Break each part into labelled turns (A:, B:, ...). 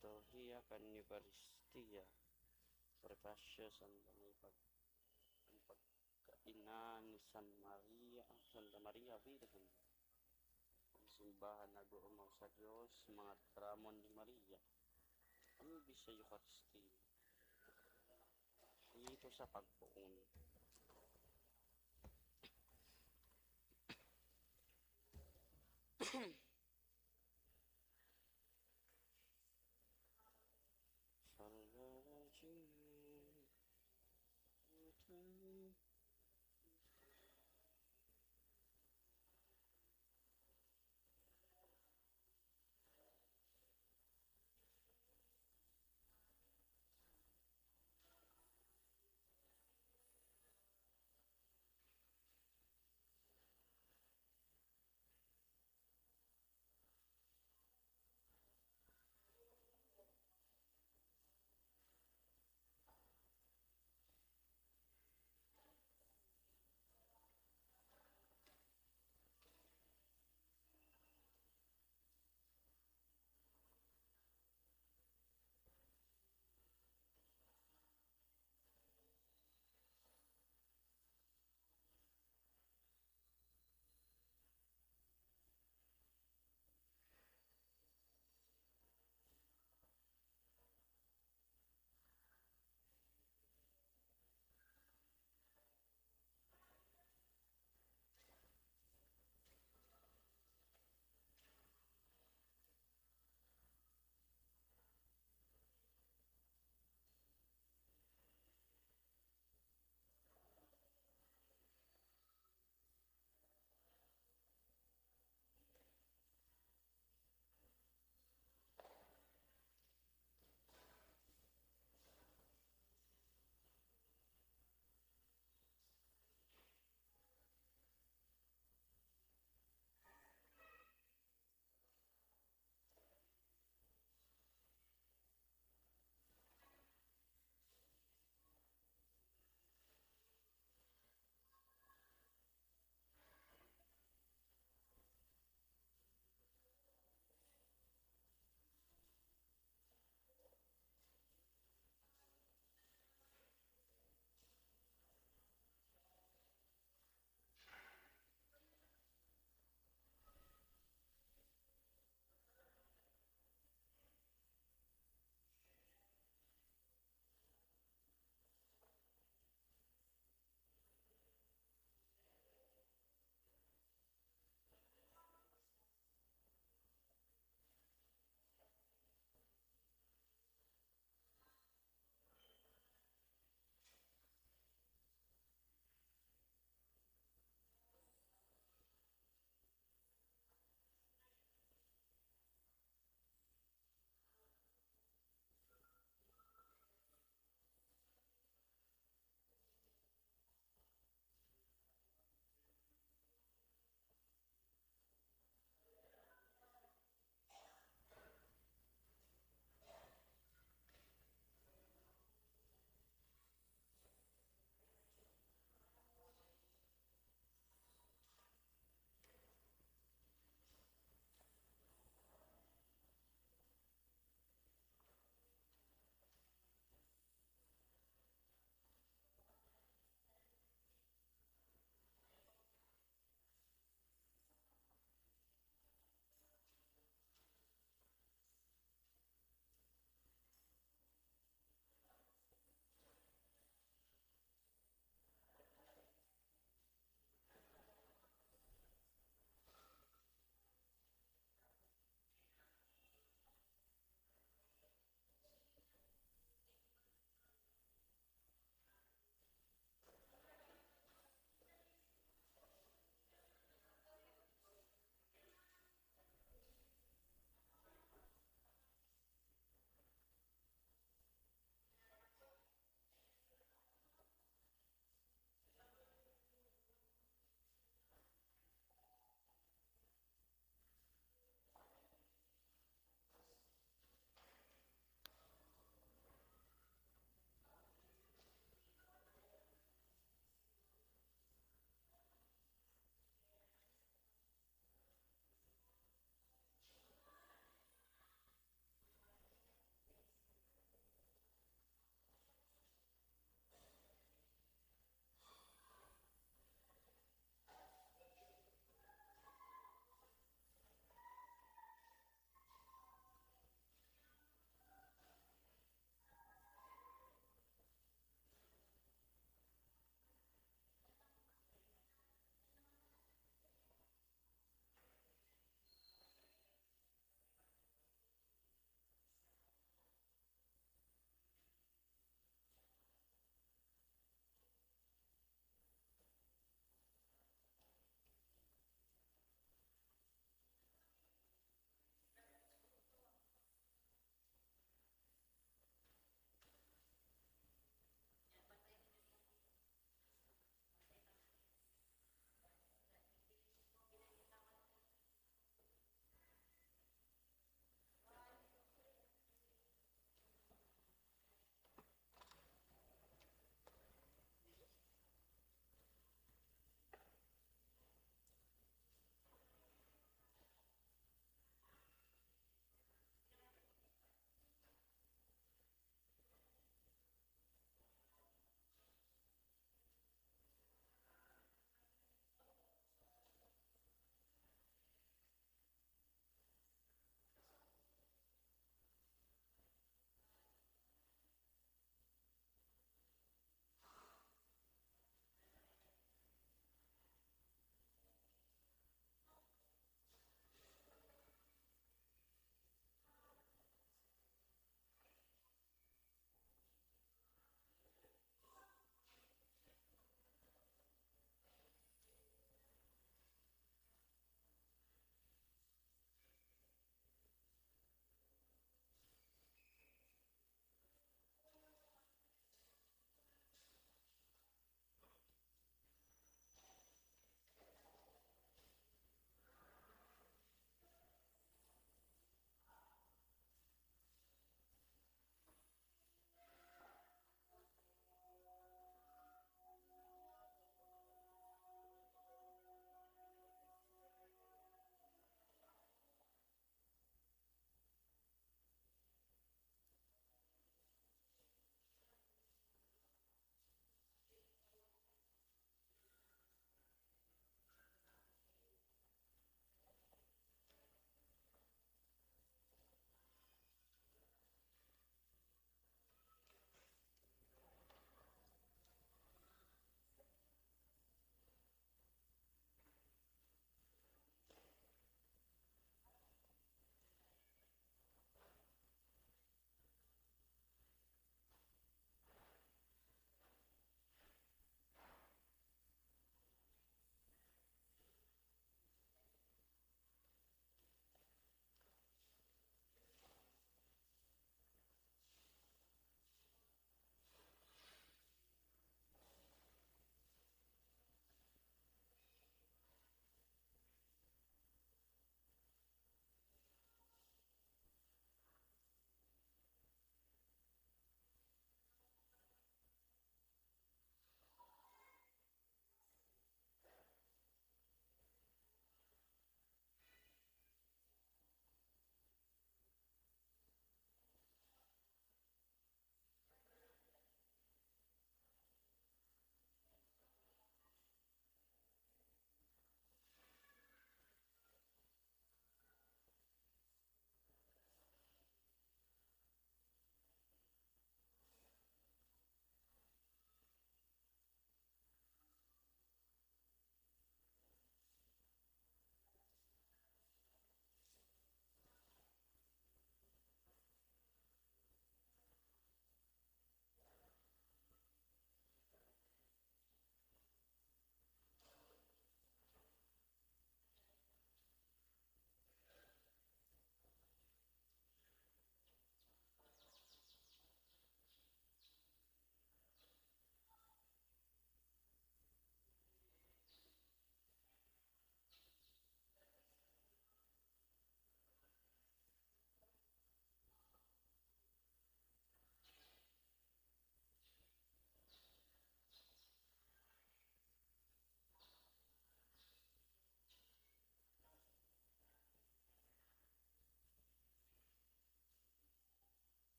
A: Liturgia kan Eucharistia Prefasio Santa ang pagkaina ni Santa Maria Virgen, ang simbahan nag-uumaw sa Diyos, mga tramon ni Maria, ang ibig sa Eucharistia, dito sa pagpuon.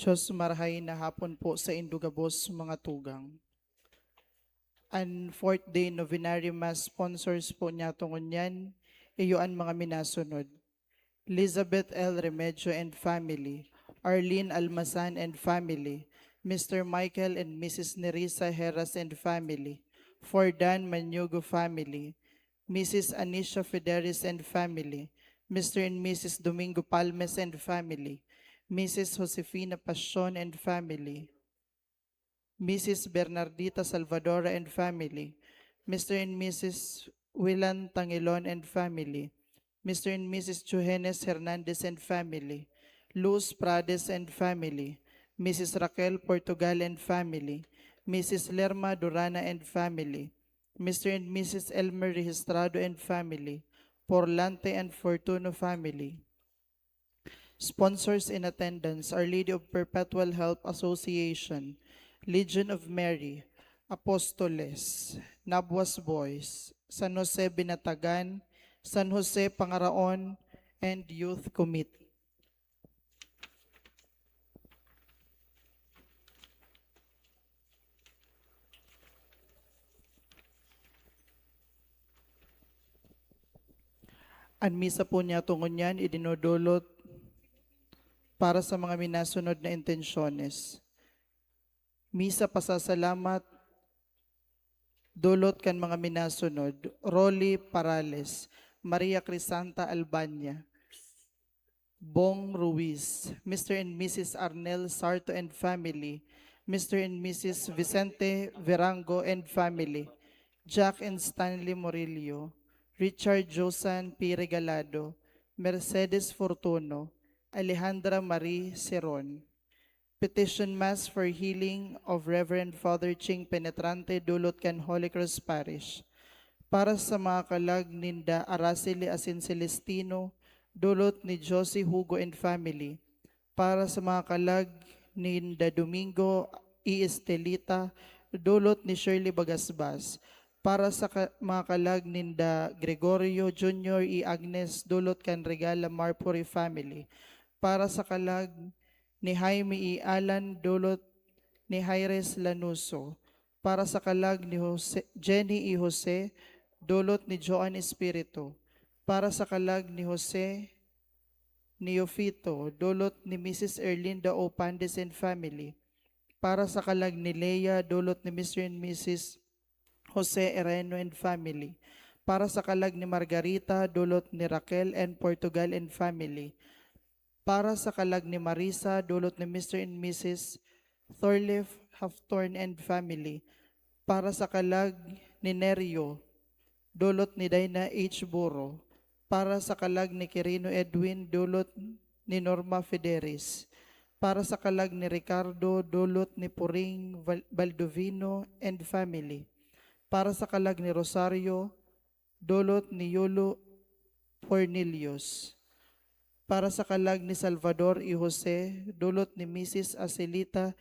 B: Diyos marahay na hapon po sa Indugabos mga tugang. Ang fourth day novenary mass sponsors po niya tungon yan, iyoan mga minasunod. Elizabeth L. Remedio and family, Arlene Almasan and family, Mr. Michael and Mrs. Nerissa Heras and family, Fordan Manyugo family, Mrs. Anisha Federis and family, Mr. and Mrs. Domingo Palmes and family, Mrs. Josefina Pasion and family, Mrs. Bernardita Salvadora and family, Mr. and Mrs. Willan Tangilon and family, Mr. and Mrs. Johannes Hernandez and family, Luz Prades and family, Mrs. Raquel Portugal and family, Mrs. Lerma Durana and family, Mr. and Mrs. Elmer Registrado and family, Porlante and Fortuno family. Sponsors in attendance: Our Lady of Perpetual Help Association, Legion of Mary, Apostoles, Nabuas Boys, San Jose Binatagan, San Jose Pangaraon, and Youth Committee. Ang misa po niya tungon yan, idinudulot para sa mga minasunod na intensyones. Misa pasasalamat, dulot kan mga minasunod, Rolly Parales, Maria Crisanta Albania, Bong Ruiz, Mr. and Mrs. Arnel Sarto and family, Mr. and Mrs. Vicente Verango and family, Jack and Stanley Morillo, Richard Josan P. Regalado, Mercedes Fortuno, Alejandra Marie Seron. Petition Mass for healing of Reverend Father Ching Penetrante dulot kan Holy Cross Parish. Para sa mga kalag ninda Araceli Asin Celestino, dulot ni Josie Hugo and family. Para sa mga kalag ninda Domingo E. Estelita, dulot ni Shirley Bagasbas. Para sa mga kalag ninda Gregorio Jr. E. Agnes, dulot kan Regala Marpuri family. Para sa kalag ni Jaime E. Alan, dulot ni Jaires Lanuso. Para sa kalag ni Jenny E. Jose, dulot ni Joan Espiritu. Para sa kalag ni Jose Neofito, dulot ni Mrs. Erlinda O. Pandes and family. Para sa kalag ni Leia, dulot ni Mr. and Mrs. Jose Ereno and family. Para sa kalag ni Margarita, dulot ni Raquel and Portugal and family. Para sa kalag ni Marisa, dulot ni Mr. and Mrs. Thorliff Hafthorne and family. Para sa kalag ni Nerio, dulot ni Dina H. Buro. Para sa kalag ni Quirino Edwin, dulot ni Norma Federis. Para sa kalag ni Ricardo, dulot ni Puring Baldovino and family. Para sa kalag ni Rosario, dulot ni Yulo Cornelius. Para sa kalag ni Salvador E. Jose, dulot ni Mrs. Acelita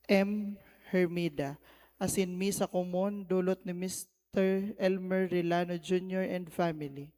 B: M. Hermida. Asin misa kumon, dulot ni Mr. Elmer Rilano Jr. and family.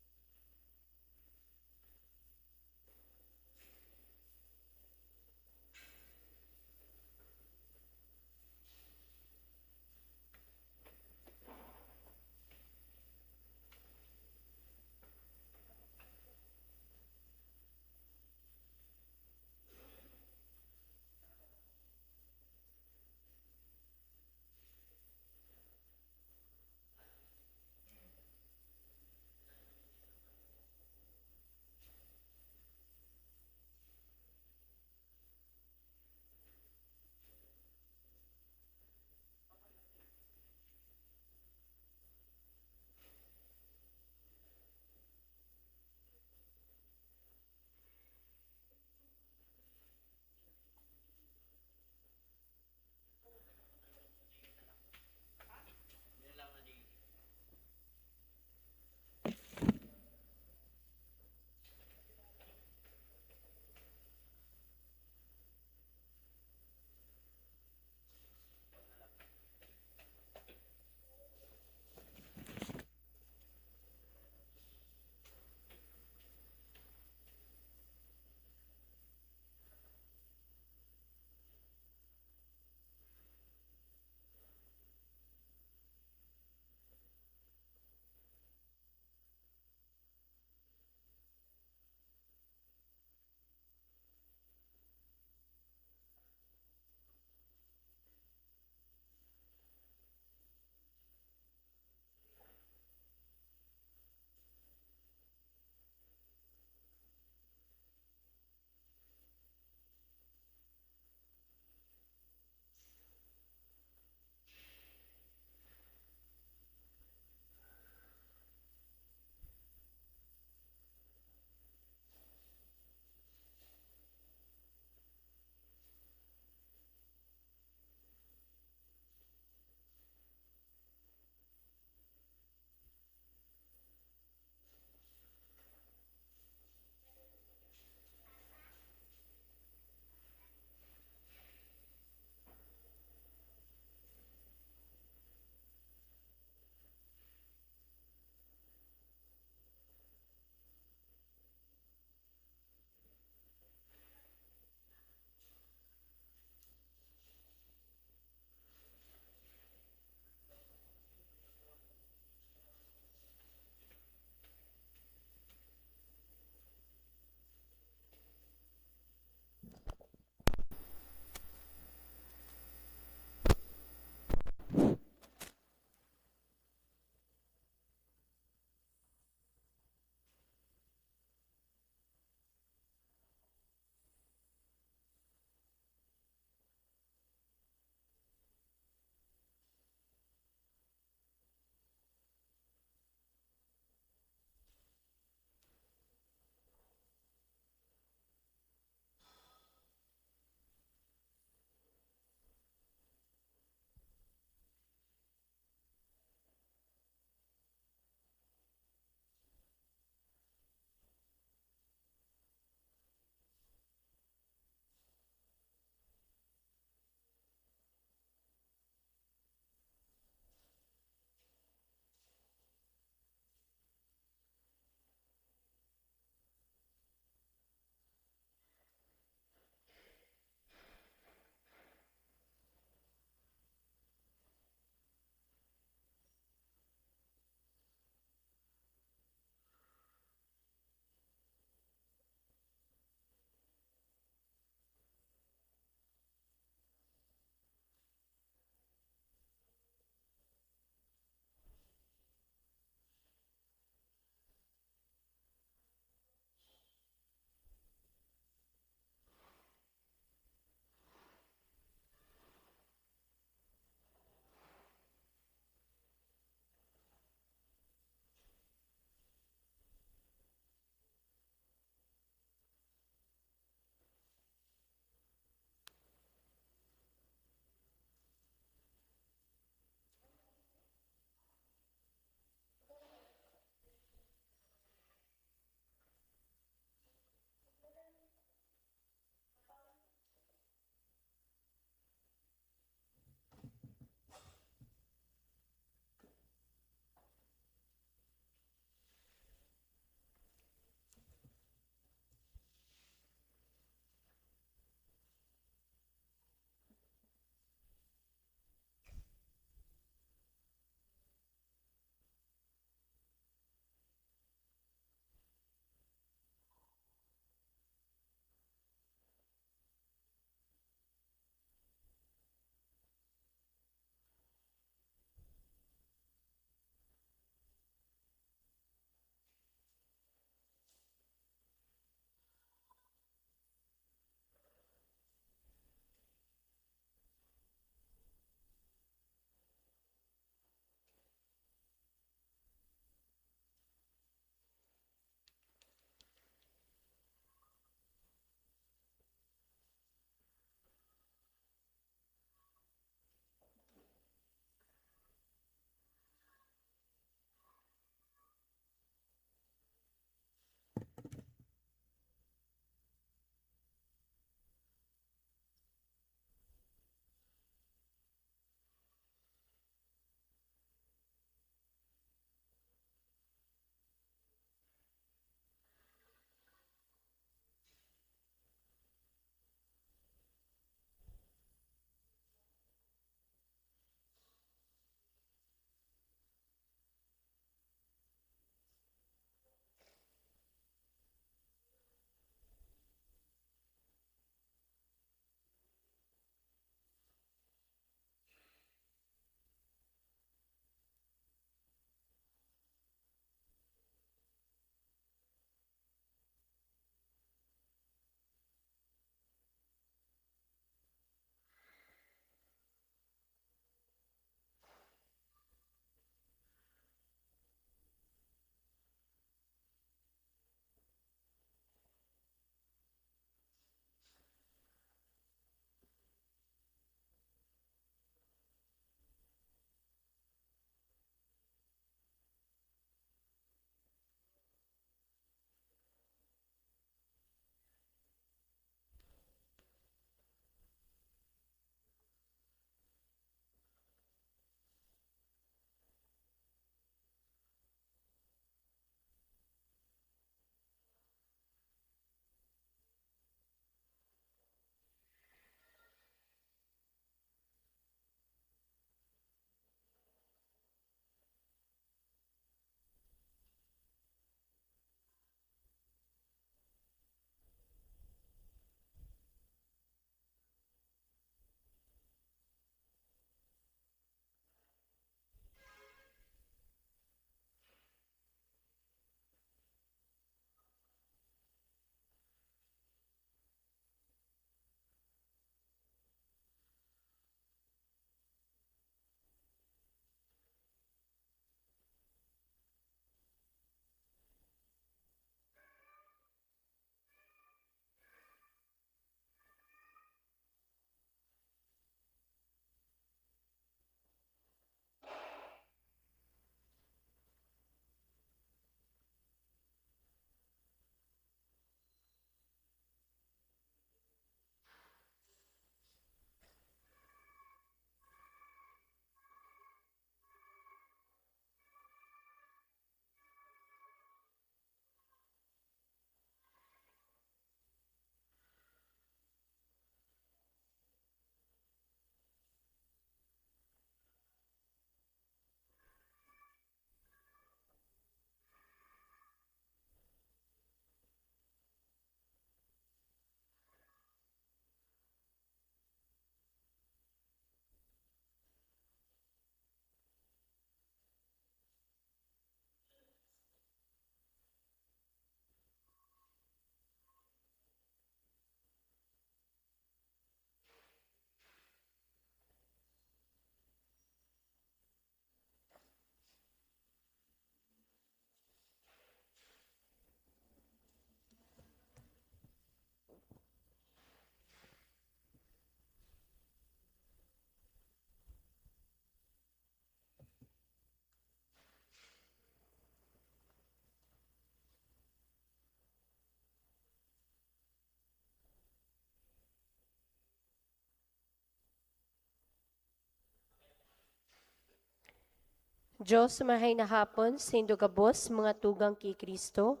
C: Diyos, mahay na hapon, sa indugabos, mga tugang kay Kristo.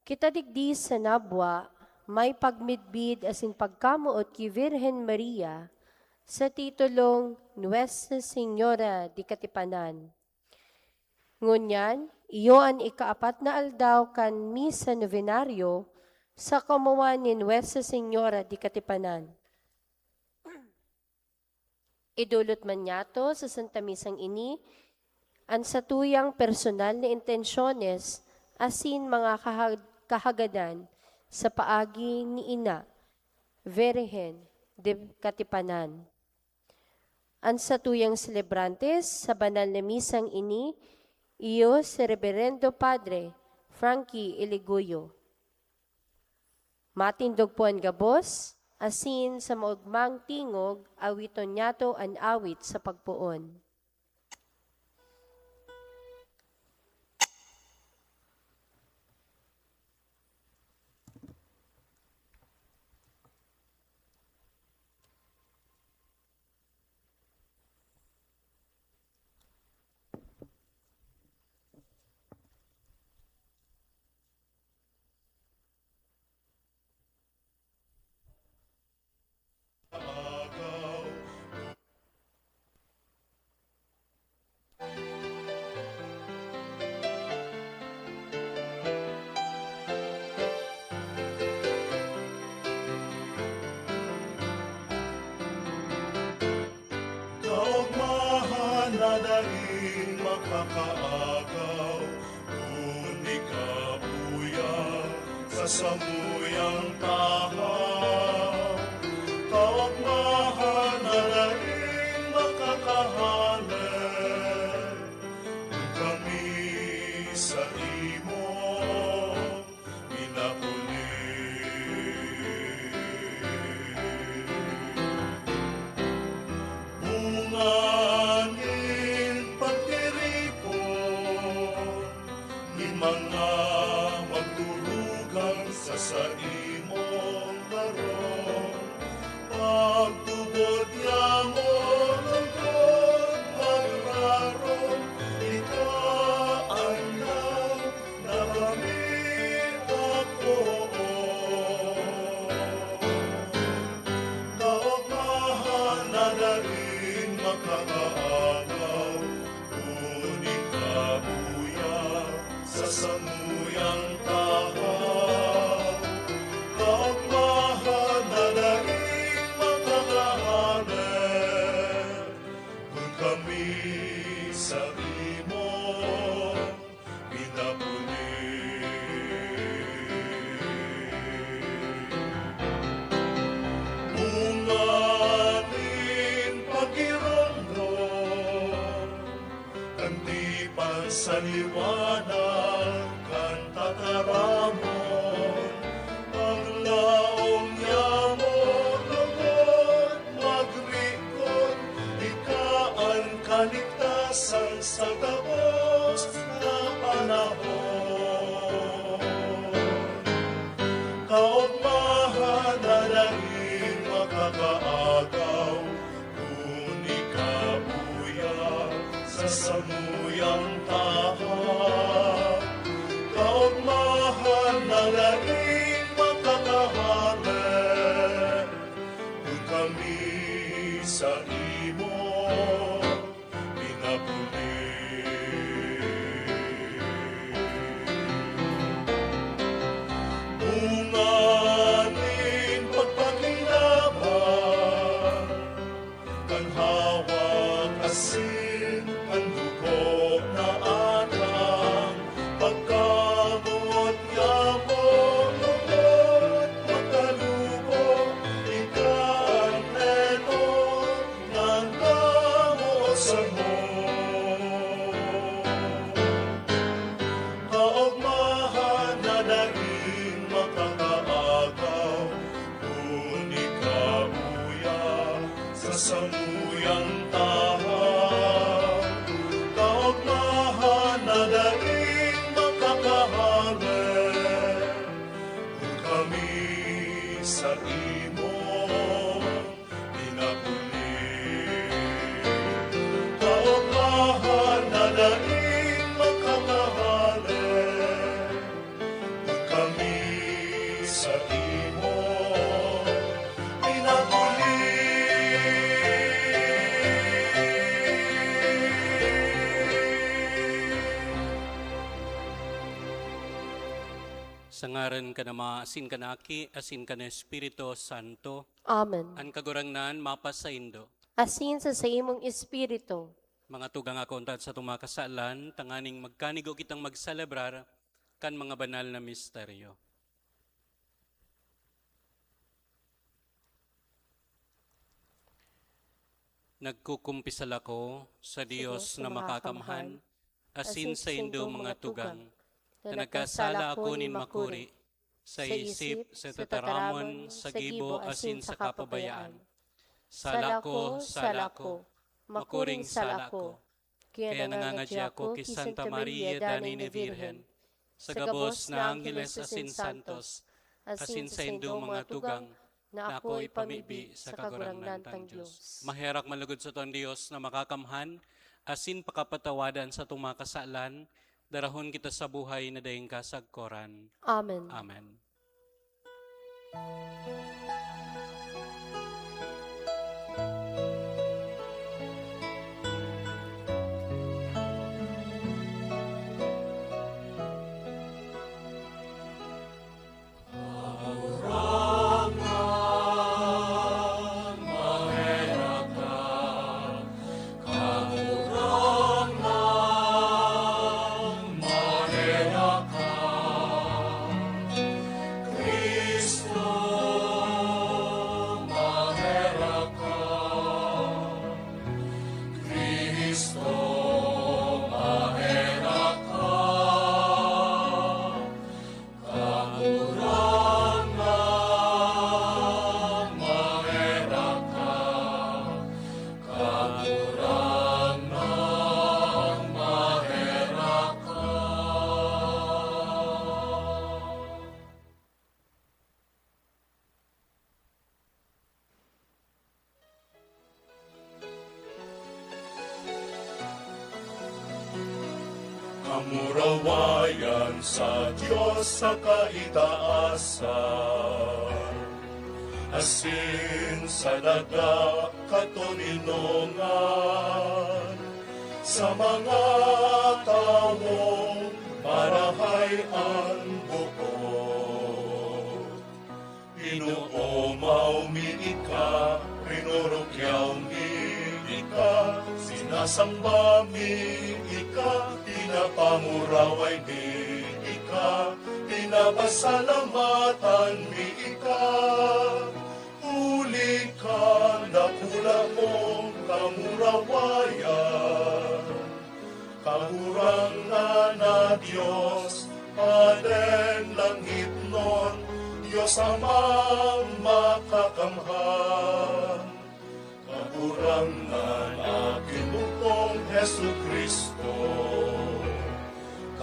C: Kita digdi sa nabwa, may pagmidbid asin pagkamuot ki Virgen Maria sa titulong Nuestra Señora di Katipanan. Ngunyan, iyo ang ikaapat na aldaw kan misa novenaryo sa kamuan ni Nuestra Señora di Katipanan. Idulot man yato sa Santa Misang ini, ang satuyang personal na intensyones asin mga kahagadan sa paagi ni Ina, Virgen de Katipanan. Ang satuyang celebrantes sa banal na misang ini, iyo si Reverendo Padre Frankie Iliguyo. Matindog po ang gabos, asin sa maugmang tingog, awiton yato ang awit sa pagpuon.
D: Kaugmahan na daling makakaagaw, kung ikabuya sa samuyang tahaw. Kaugmahan na daling makakahanap, kung kami sa imo pinapuli. Bungangin pagtiripon, ni mga magturugang sa imong laro. Pagtubod yamo lungkot magraron, ikaandaw na kami ako. Kaugmahan na daling makakaagaw, kung ikabuya sa samuyang tahaw. Kaugmahan na daling makakahanap, kung kami sa imo pinapuli. Bunganin pagirondo, kanti pansaliwanag, kan tataramon, ang laong yamo lugod magrikod, ikaan kaligtasan sa tapos na panahon. Kaugmahan na daling makakaagaw, kung ikabuya sa samuyang tahaw. Kaugmahan na daling makakahanap, kung kami sa imo pinapuli. Bunganin pagpakilaban, kan hawak asin, kan dukog na anak.
E: Sa ngaran ka na maasin kanaki, asin ka na Espiritu Santo,
C: Amen.
E: an kagurangnan mapas sa Indo.
C: Asin sa imong espiritu.
E: Mga tugang akontat sa tumakasalan, tanganing magkanigo kitang magselebrar kan mga banal na misteryo. Nagkukumpisal ako sa Diyos na makakamhan, asin sa Indo mga tugang, na nagkasala ako nin makuri, sa isip, sa tataramon, sa gibo, asin sa kapabayaan. Sala ko, makuring sala ko, kaya nangangadya ko ki Santa Maria, Danay na Virhen, sa gabos na Angeles asin Santos, asin sa Indo mga tugang, na ako ipamibi sa kagurangnan tang Diyos. Maherak malugod sa ton Diyos na makakamhan, asin pakapatawadan sa tumakasalan, darahon kita sa buhay na dayeng kasagkoran.
C: Amen.
E: Amen.
D: Kamurawayan sa Diyos sa kaitaasan, asin sa daga katuninongan, sa mga tawong marahayan buo. Inuumaw mi ika, rinurukyaw mi ika, sinasamba mi ika, pinapamuraway mi ika, pinapasalamatan mi ika. Huli ka, nakula mong kamurawayan, kahurangan na Diyos, Aden langit nun, Diyos Amang makakamhan. Kahurangan aking bukong Hesu Kristo,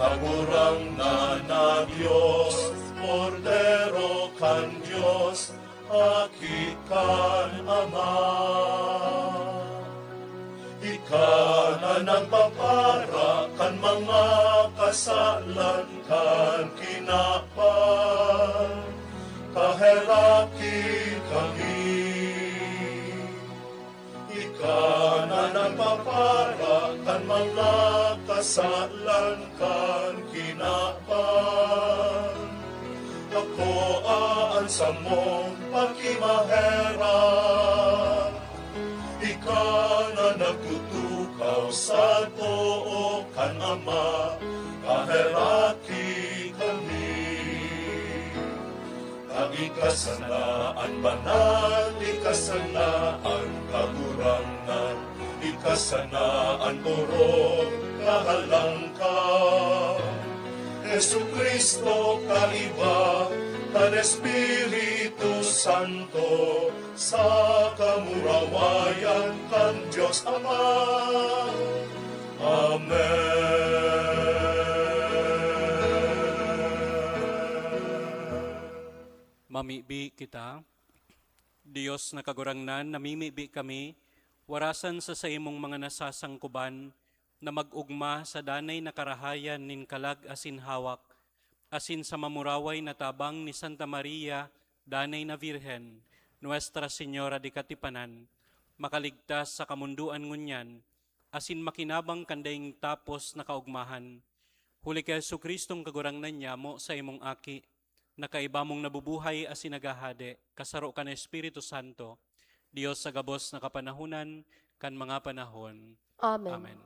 D: kahurangan na Diyos, Cordero kan Diyos, akikan Ama. Ika na nagpapara kan mga kasalan kan kinapan, kaheraki kami. Ika na nagpapara kan mga kasalan kan kinapan, ako aansa mo pakimahera. Ika na nagtutukaw sa too kan Ama, kaheraki kami. Ang ikasanaan banal, ikasanaan kagurangan, ikasanaan puro kahalangkan. Jesu Kristo kaiba, kan Espiritu Santo, sa kamurawayan kan Diyos Ama. Amen.
E: Mamibi kita, Diyos na kagurangnan, namimibi kami, warasan sa imong mga nasasangkuban, na mag-ugma sa danay na karahayan nin kalag asin hawak, asin sa mamuraway na tabang ni Santa Maria, Danay na Virhen, Nuestra Señora de Katipanan, makaligtas sa kamunduan ngunyan, asin makinabang kandaying tapos na kaugmahan. Huli kay Jesu Kristong kagurangnan niya mo sa imong aki, nakaiba mong nabubuhay as nagahade, kasaro ka na Espiritu Santo, Dios sa gabos na kapanahunan, kan mga panahon.
C: Amen.
E: Amen.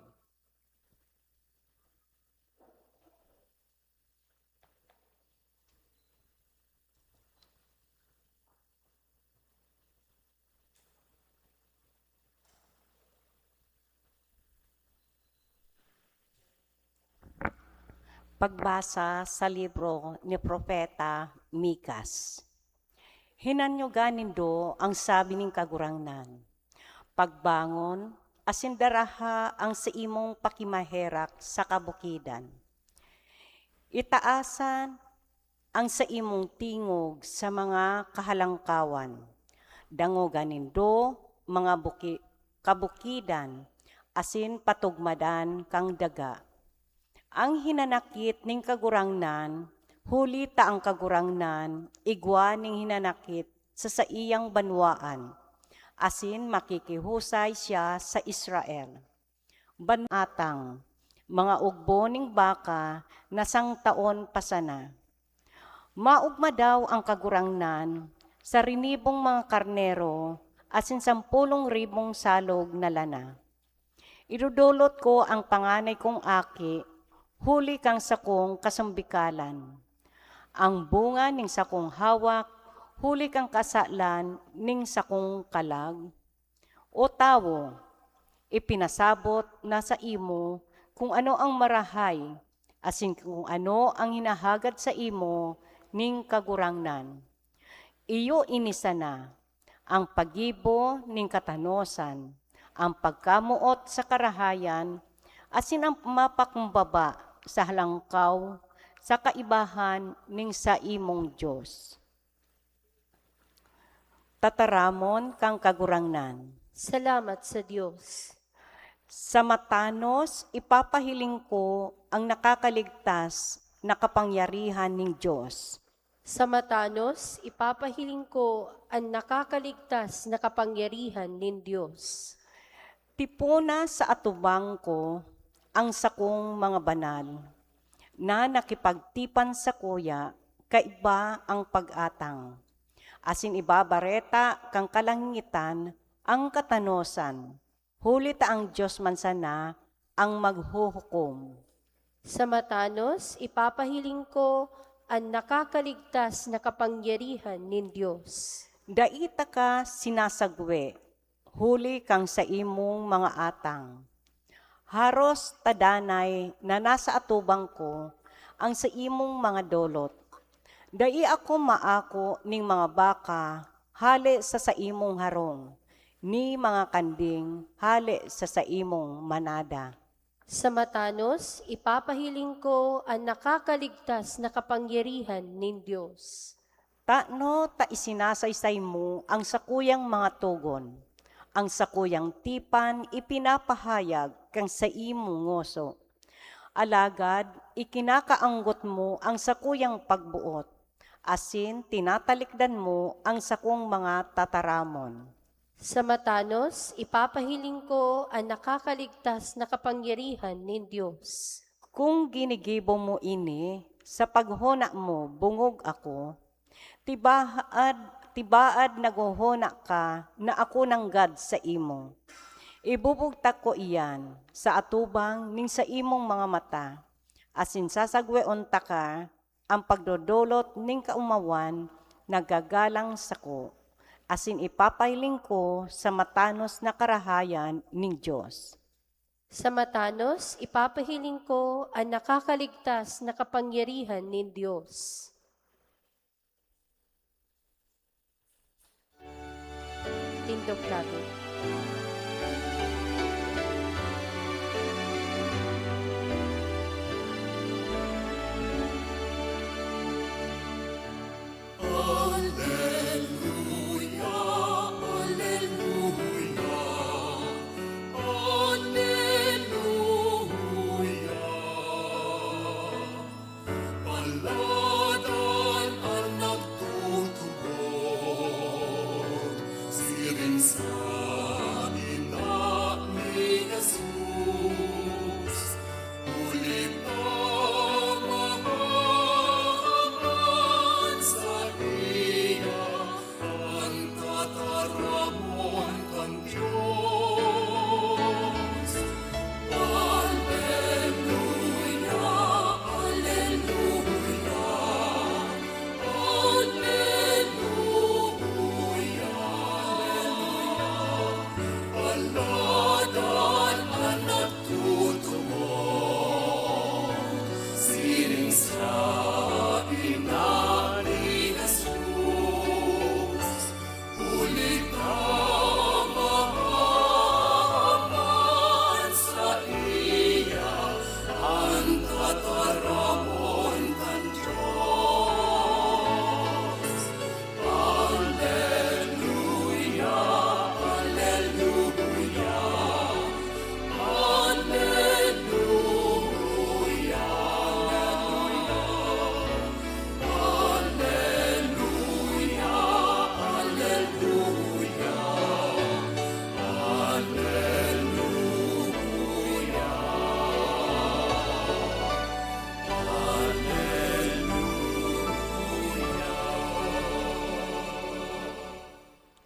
F: Pagbasa sa libro ni Propeta Mikas. Hinanyugan nindo ang sabi ning kagurangnan. Pagbangon, asindaraha ang sa imong pakimaherak sa kabukidan. Itaasan ang sa imong tingog sa mga kahalangkawan. Dangogan nindo mga kabukidan, asin patugmadan kang daga. Ang hinanakit ning kagurangnan, huli ta ang kagurangnan, igwa ning hinanakit sa saiyang banwaan, asin makikihusay siya sa Israel. Banatang, mga ugbo ning baka na sang taon pasana. Maugma daw ang kagurangnan sa rinibong mga karnero, asin 10,000 salog na lana. Idudulot ko ang panganay kong aki, huli kang sakong kasambikalan. Ang bunga ning sakong hawak, huli kang kasalan ning sakong kalag. O tawo, ipinasabot na sa imo kung ano ang marahay, asin kung ano ang hinahagad sa imo ning kagurangnan. Iyo inisa na ang pagibo ning katanosan, ang pagkamuot sa karahayan, asin ang mapakumbaba sa halangkaw, sa kaibahan ning sa imong Diyos. Tataramon kang kagurangnan.
C: Salamat sa Diyos.
F: Sa matanos, ipapahiling ko ang nakakaligtas na kapangyarihan ning Diyos.
C: Sa matanos, ipapahiling ko ang nakakaligtas na kapangyarihan ng Diyos.
F: Tipuna sa atubang ko ang sakong mga banal, na nakipagtipan sa kuya, kaiba ang pag-atang. Asin ibabareta kang kalangitan ang katanosan, huli ta ang Diyos man sana ang maghuhukom.
C: Sa matanos, ipapahiling ko ang nakakaligtas na kapangyarihan ng Diyos.
F: Daita ka sinasagwe, huli kang sa imong mga atang. Haros tadanay na nasa atubang ko ang sa imong mga dolot. Dai ako maako ning mga baka, hali sa imong harong, ni mga kanding, hali sa imong manada.
C: Sa matanos, ipapahiling ko ang nakakaligtas na kapangyarihan ng Diyos.
F: Tano ta isinasaysay mo ang sakuyang mga tugon, ang sakuyang tipan ipinapahayag kang sa imong ngoso. Alagad, ikinakaanggot mo ang sakuyang pagbuot, asin tinatalikdan mo ang sakong mga tataramon.
C: Sa matanos, ipapahiling ko ang nakakaligtas na kapangyarihan ng Diyos.
F: Kung ginigibo mo ini, sa paghuna mo bungog ako, tibaad naguhuna ka na ako ng God sa imo. Ibubugtak ko iyan sa atubang ning sa imong mga mata, asin sasagweon ta ka ang pagdodolot ning kaumawan nagagalang sako, asin ipapahiling ko sa matanos na karahayan ning Diyos.
C: Sa matanos, ipapahiling ko ang nakakaligtas na kapangyarihan ng Diyos. Tindog labi.
D: Sa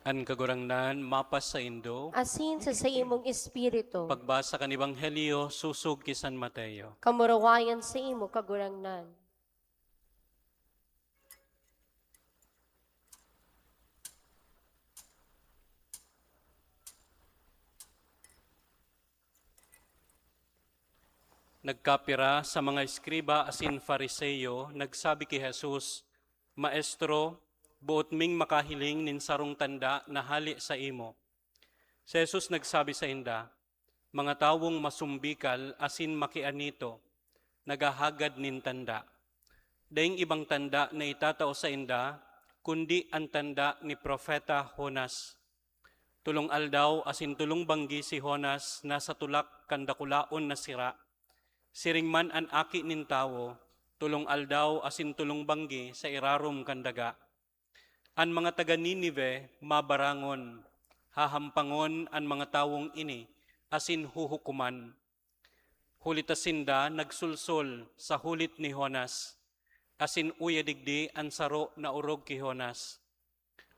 E: An kagurangnan, mapas sa Indo,
C: asin sa imong espiritu,
E: pagbasa kan Ebanghelyo, susug ki San Mateo.
C: kamurawayan sa imo kagurangnan.
E: Nagkapira sa mga eskriba asin fariseyo, nagsabi kay Jesus, Maestro, buot ming makahiling nin sarong tanda na hali sa imo. Si Jesus nagsabi sa inda, mga tawong masumbikal asin makianito, nagahagad nin tanda. Daing ibang tanda na itatao sa inda, kundi ang tanda ni Propeta Jonas. Tulong aldaw asin tulong banggi si Jonas nasa tulak kandakulaon na sira. Siring man an aki nin tawo, tulong aldaw asin tulong banggi sa irarom kandaga. An mga taga Ninive mabarangon, hahampangon an mga tawong ini, asin huhukuman. Hulitasinda nagsulsol sa hulit ni Jonas, asin uyadigdi an saro na urog ki Jonas.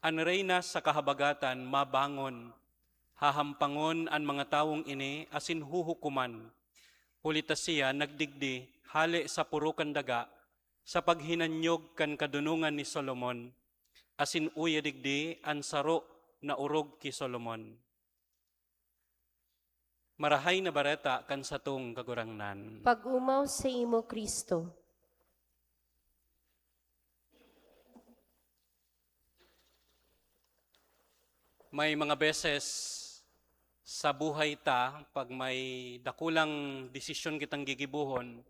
E: An reyna sa kahabagatan mabangon, hahampangon an mga tawong ini, asin huhukuman. Hulita siya nagdigdi hali sa puro kandaga sa paghinanyog kan kadunungan ni Solomon, asin uya digdi an saro na urog ki Solomon. Marahay na bareta kan satong kagurangnan.
C: Pag-umaw sa imo Kristo.
E: May mga beses sa buhay ta, pag may dakulang desisyon kitang gigibuhon,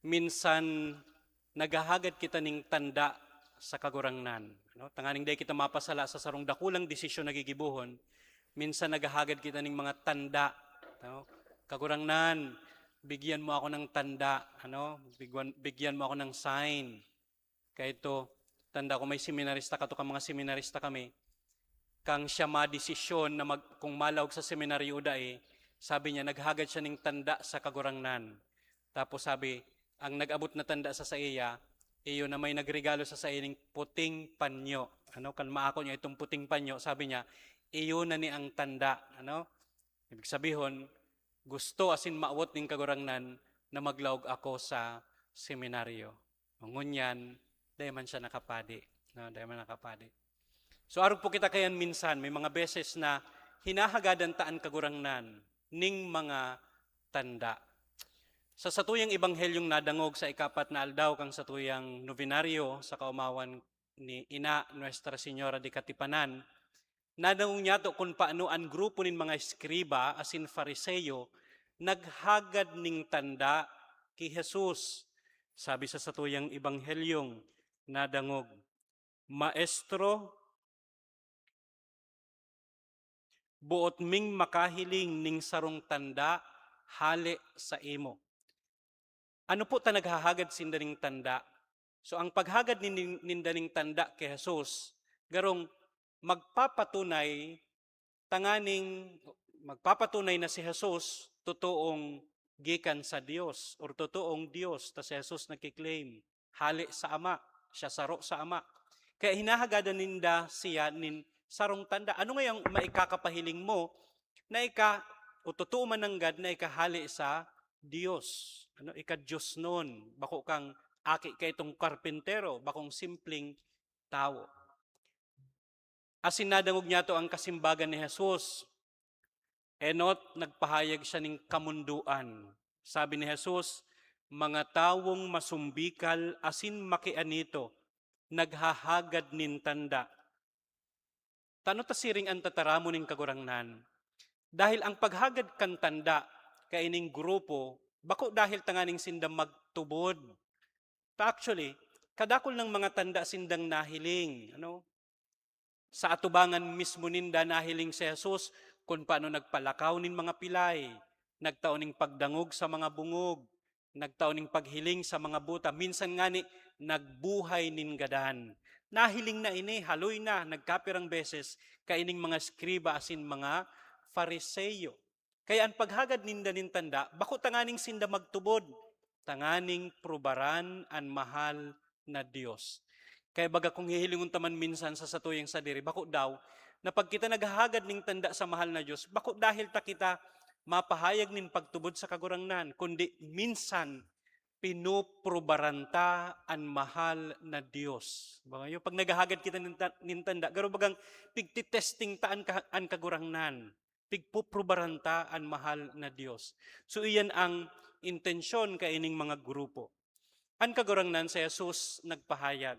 E: minsan nagahagad kita ning tanda sa kagurangnan. Tanganing day kita mapasala sa sarong dakulang desisyon na gigibuhon, minsan nagahagad kita ning mga tanda. Kagurangnan, bigyan mo ako ng tanda, bigyan mo ako ng sign. Kaya ito, tanda ko may seminarista ka to, mga seminarista kami, kang siya madesisyon na kung malawag sa seminaryo sabi niya, naghagad siya ng tanda sa kagurangnan. Tapos sabi, ang nag-abot na tanda sa iya, iyo na may nagregalo sa iya ng puting panyo. Kan maako niya itong puting panyo, sabi niya, iyo na ni ang tanda. Ibig sabihin, gusto asin maawot ng kagurangnan na maglawag ako sa seminaryo. Ngunyan, dahil man siya nakapadi. Dahil man nakapadi. So arog po kita kayan minsan, may mga beses na hinahagadan taan kagurangnan ning mga tanda. Sa satuyang ebanghelyong nadangog sa ikapat na aldaw kang satuyang novenaryo sa kaumawan ni Ina Nuestra Señora de Katipanan, nadangog niya to kung paano ang grupo nin mga eskriba asin fariseyo naghagad ning tanda kay Jesus. Sabi sa satuyang ebanghelyong nadangog, Maestro, buot ming makahiling ning sarong tanda hali sa imo. Ano po ta naghahagad sindaning tanda? So ang paghagad nindaning tanda kay Jesus, garong magpapatunay na si Jesus totoong gikan sa Dios or totoong Dios. Ta si Jesus nagkiklaim, hali sa Ama, siya saro sa Ama. Kaya hinahagadan ninda siya nin sarong tanda. Ano ngayang maikakapahiling mo na o totoo mananggad na ikahali sa Diyos? Ika-Diyos nun. Bako kang aki kay itong karpintero, bakong simpleng tao. Asin nadangog niya to ang kasimbagan ni Jesus. Enot, nagpahayag siya ng kamunduan. Sabi ni Jesus, mga tawong masumbikal asin makianito, naghahagad nin tanda. Tano tasiring ang tataramo ning kagurangnan. Dahil ang paghagad kan tanda kaining grupo, bako dahil tanganing sindang magtubod. Actually, kadakol ng mga tanda sindang nahiling. Sa atubangan mismo ninda nahiling si Jesus kung paano nagpalakaw nin mga pilay, nagtaon ning pagdangog sa mga bungog, nagtaon ning paghiling sa mga buta, minsan nga ni nagbuhay nin gadan. Nahiling na ini, haloy na, nagkapirang beses, kaining mga skriba asin mga fariseyo. Kaya ang paghagad ninda nin tanda, bako tanganing sinda magtubod, tanganing prubaran ang mahal na Diyos. Kaya baga kung hihilingon taman minsan sa satuyang sadiri, bako daw, na pag kita naghahagad ning tanda sa mahal na Dios, bako dahil ta kita mapahayag nin pagtubod sa kagurangnan, kundi minsan pinuprobaranta ang mahal na Dios. Bagayo pag naghahagad kita nin tanda, garo bagang pigtitesting taan an kagurangnan, pigpuprobaranta ang mahal na Dios. So iyan ang intensyon kaining mga grupo. Ang kagurangnan sa Jesus nagpahayag,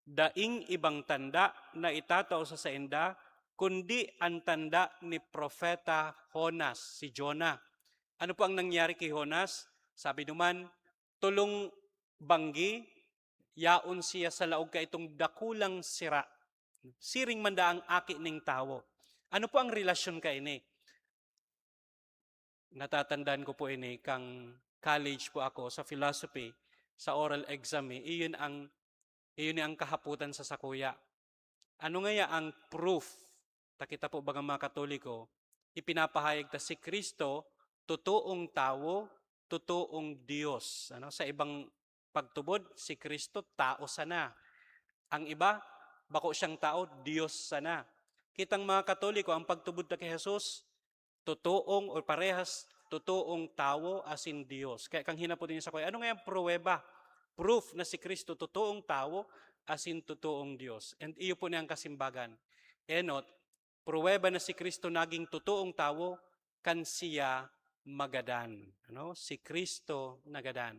E: daing ibang tanda na itatao sa saenda, kundi ang tanda ni Propeta Jonas, si Jonah. Ano po ang nangyari kay Jonas? Sabi naman, tulong banggi, yaon siya sa laog ka itong dakulang sira. Siring manda ang aki ning tawo. Ano po ang relasyon ka ini? Natatandaan ko po ini, kang college po ako sa philosophy, sa oral exam, iyon ang kahaputan sa sakuya. Ano nga ang proof? Takita po bagang mga Katoliko, ipinapahayag ta si Kristo, totoong tao, totoong Diyos. Sa ibang pagtubod, si Kristo tao sana. Ang iba, bako siyang tao, Diyos sana. Kitang mga Katoliko, ang pagtubod ta kay Jesus, totoong o parehas, totoong tao as in Diyos. Kaya kang hinapot niya sa kuya, ano nga yung pruweba? Proof na si Kristo totoong tao as in totoong Diyos. And iyo po niyang kasimbagan. Enot, pruweba na si Kristo naging totoong tao, kan siya magadan. Si Kristo nagadan.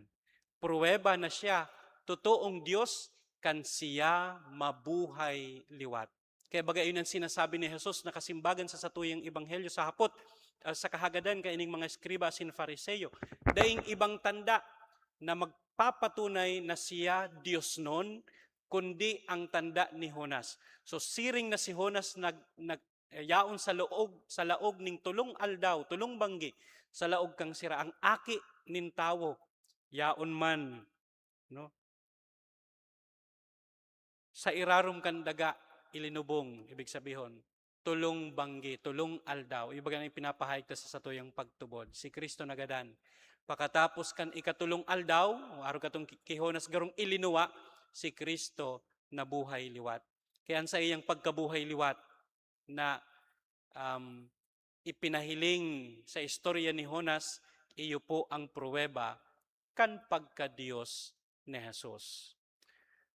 E: Pruweba na siya totoong Diyos, kan siya mabuhay liwat. Kaya bagay yun ang sinasabi ni Jesus na kasimbagan sa satuyang ebanghelyo sa hapot, sa kahagadan kaining mga eskriba sin Fariseo. Daing ibang tanda na magpapatunay na siya Diyos nun, kundi ang tanda ni Jonas. So siring na si Jonas yaon sa laog ning tulong aldaw, tulong banggi, sa laog kang sira, ang aki nin tawo, yaon man, sa irarom kan daga, ilinubong, ibig sabihin, tulong banggi, tulong aldaw, ibaga na pinapahayag ta sa satuyang pagtubod, si Kristo nagadan. Pakatapos kan ikatulong aldaw, o araw katong kihonas garong ilinuwa, si Kristo nabuhay liwat. Kaya sa iyang pagkabuhay liwat na ipinahiling sa istorya ni Jonas, iyo po ang pruweba kan pagka-Diyos ni Jesus.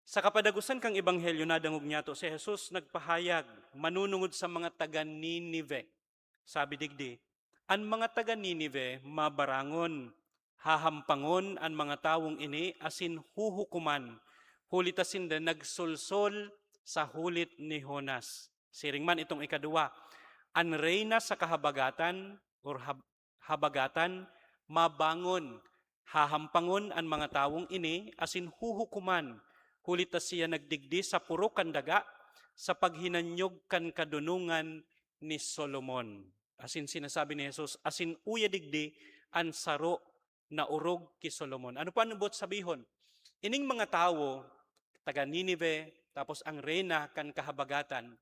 E: Sa kapadagusan kang ebanghelyo nadangog niya to, si Jesus nagpahayag, manunungod sa mga taga Ninive. Sabi digdi, ang mga taga Ninive mabarangon, hahampangon ang mga tawong ini, asin huhukuman, hulitasin da nagsulsol sa hulit ni Jonas. Siring man itong ikadua, ang reyna sa kahabagatan or habagatan, mabangon, hahampangon ang mga tawong ini, asin huhukuman, hulitas siya nagdigdi sa puro kandaga, sa paghinanyog kan kadunungan ni Solomon. Asin sinasabi ni Jesus, asin uya digdi, ang saro na urog ki Solomon. Ano pa nabot sabihon? Ining mga tao, taga Ninive, tapos ang reyna kan kahabagatan,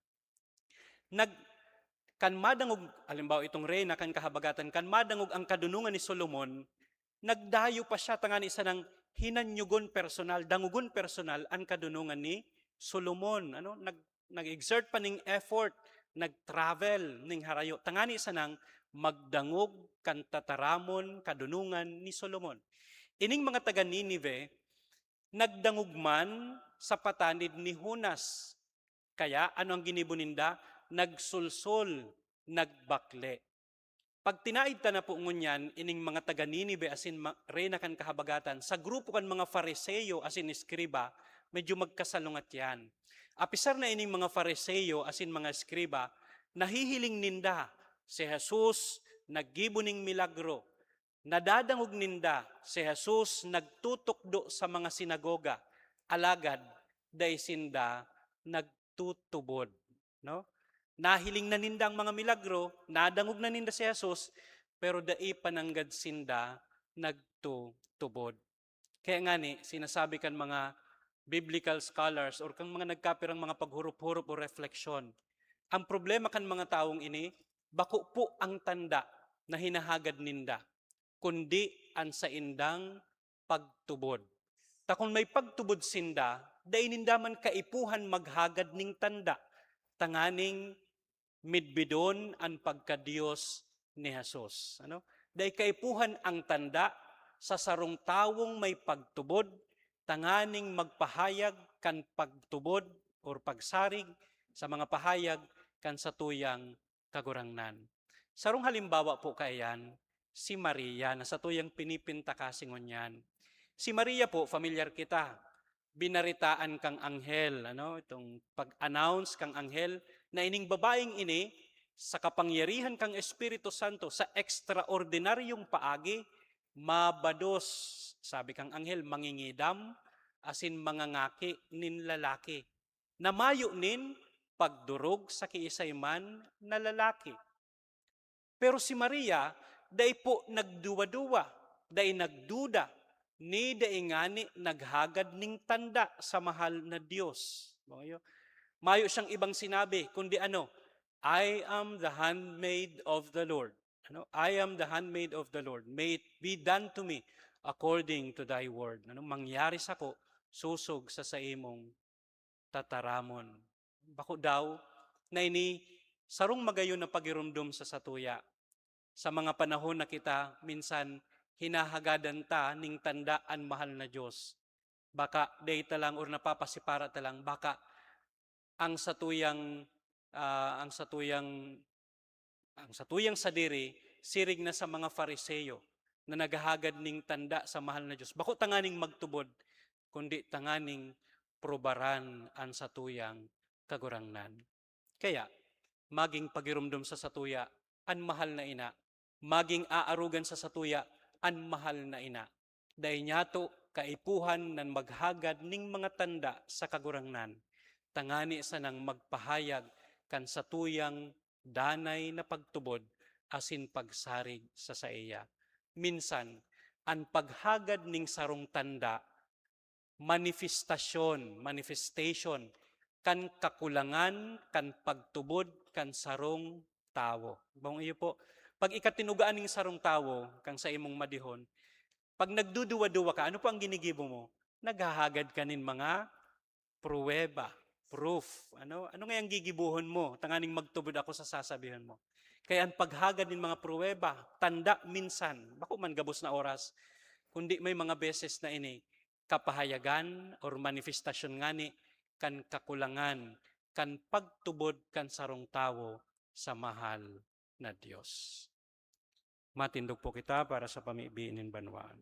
E: kan madangog, halimbawa itong reyna kan kahabagatan, kan madangog ang kadunungan ni Solomon, nagdayo pa siya tangani isa ng hinanyugon personal, dangugon personal ang kadunungan ni Solomon. Nag-exert pa ning effort, nag-travel ning harayo. Tangani isa ng magdangog kan tataramon kadunungan ni Solomon. Ining mga taga Ninive, nagdangog man sa patanid ni Jonas. Kaya ano ang ginibuninda? Nagsulsol, nagbakle. Pag tinaid ta na po ngunyan, ining mga taga Ninive asin reyna kan kahabagatan, sa grupo kan mga Fariseo asin eskriba, medyo magkasalungat yan. Apisar na ining mga Fariseo asin mga eskriba, nahihiling ninda si Jesus naggibuning milagro. Nadadangog ninda si Jesus nagtutukdo sa mga sinagoga, alagad day sinda nagtutubod. Nahiling na ninda ang mga milagro, nadangog na ninda si Jesus, pero dai pananggad sinda nagtutubod. Kaya nga ni, sinasabi kan mga biblical scholars or kang mga nagkapirang mga paghurup-hurup o refleksyon, ang problema kan mga taong ini, bako po ang tanda na hinahagad ninda, kundi ang sa indang pagtubod. Ta kung may pagtubod sinda, dai ninda man kaipuhan maghagad ning tanda, tanganing midbidon ang pagkadiyos ni Jesus. Ano? Dahil kaipuhan ang tanda sa sarong tawong may pagtubod, tanganing magpahayag kan pagtubod or pagsarig sa mga pahayag kan sa tuyang kagurangnan. Sarong halimbawa po kayan, si Maria, na sa tuyang pinipinta kasingon yan. Si Maria po, familiar kita, binaritaan kang anghel, itong pag-announce kang anghel, na ining babaeng ini, sa kapangyarihan kang Espiritu Santo, sa ekstraordinaryong paagi, mabados, sabi kang anghel, mangingidam, asin mangangaki nin lalaki. Namayo nin pagdurog sa kiisayman na lalaki. Pero si Maria, day po nagduwa-duwa, day nagduda, ni daingani naghagad ning tanda sa mahal na Diyos. Mayo siyang ibang sinabi, kundi I am the handmaid of the Lord. I am the handmaid of the Lord. May it be done to me according to thy word. Mangyari sa ko, susog sa imong tataramon. Bako daw, na ini, sarong magayon na pagirumdum sa satuya. Sa mga panahon na kita, minsan, hinahagadan ta ning tandaan mahal na Diyos. Baka data lang or napapasipara ta lang, baka ang satuyang sadiri, sirig na sa mga Fariseo na naghahagad ning tanda sa mahal na Diyos. Bako tanganing magtubod, kundi tanganing probaran ang satuyang kagurangnan. Kaya, maging pagirumdum sa satuya, an mahal na ina, maging aarugan sa satuya, an mahal na ina. Dahil nyato, kaipuhan nan maghagad ning mga tanda sa kagurangnan. Tangani sa nang magpahayag kan satuyang danay na pagtubod asin pagsarig sa iya. Minsan, ang paghagad ning sarong tanda, manifestation, kan kakulangan, kan pagtubod, kan sarong tawo. Bang iyo po, pag ikatinugaan ning sarong tawo, kang sa imong madihon, pag nagduduwa-duwa ka, ano po ang ginigibo mo? Naghahagad ka nin mga pruweba, proof. Ano nga yung gigibuhon mo? Tanganing magtubod ako sa sasabihan mo. Kaya ang paghagad nin mga pruweba, tanda minsan, bako man gabos na oras, kundi may mga beses na ini, kapahayagan or manifestasyon ngani, kan kakulangan, kan pagtubod kan sarong tawo sa mahal na Diyos. Matindog po kita para sa pamibiinin banwaan.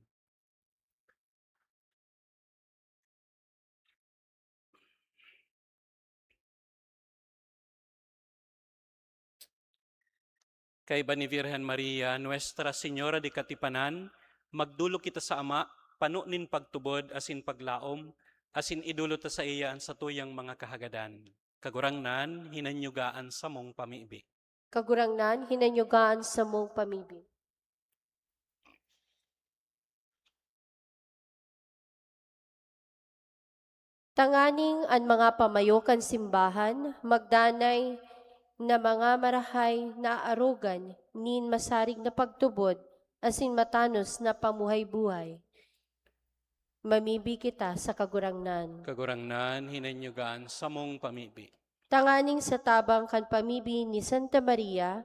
E: Kay Bani Virgen Maria, Nuestra Señora de Katipanan, magdulo kita sa Ama, panunin pagtubod, asin paglaom, asin idulo ta sa iya sa tuyang mga kahagadan. Kagurangnan, hinanyugaan sa mong pamibi.
C: Kagurangnan, hinanyugaan sa mong pamibig. Tanganing ang mga pamayokan simbahan, magdanay na mga marahay na arugan, nin masarig na pagtubod, asin matanos na pamuhay-buhay. Mamibi kita sa kagurangnan.
E: Kagurangnan, hinanyugaan sa mong pamibi.
C: Tanganing sa tabang kan pamibi ni Santa Maria,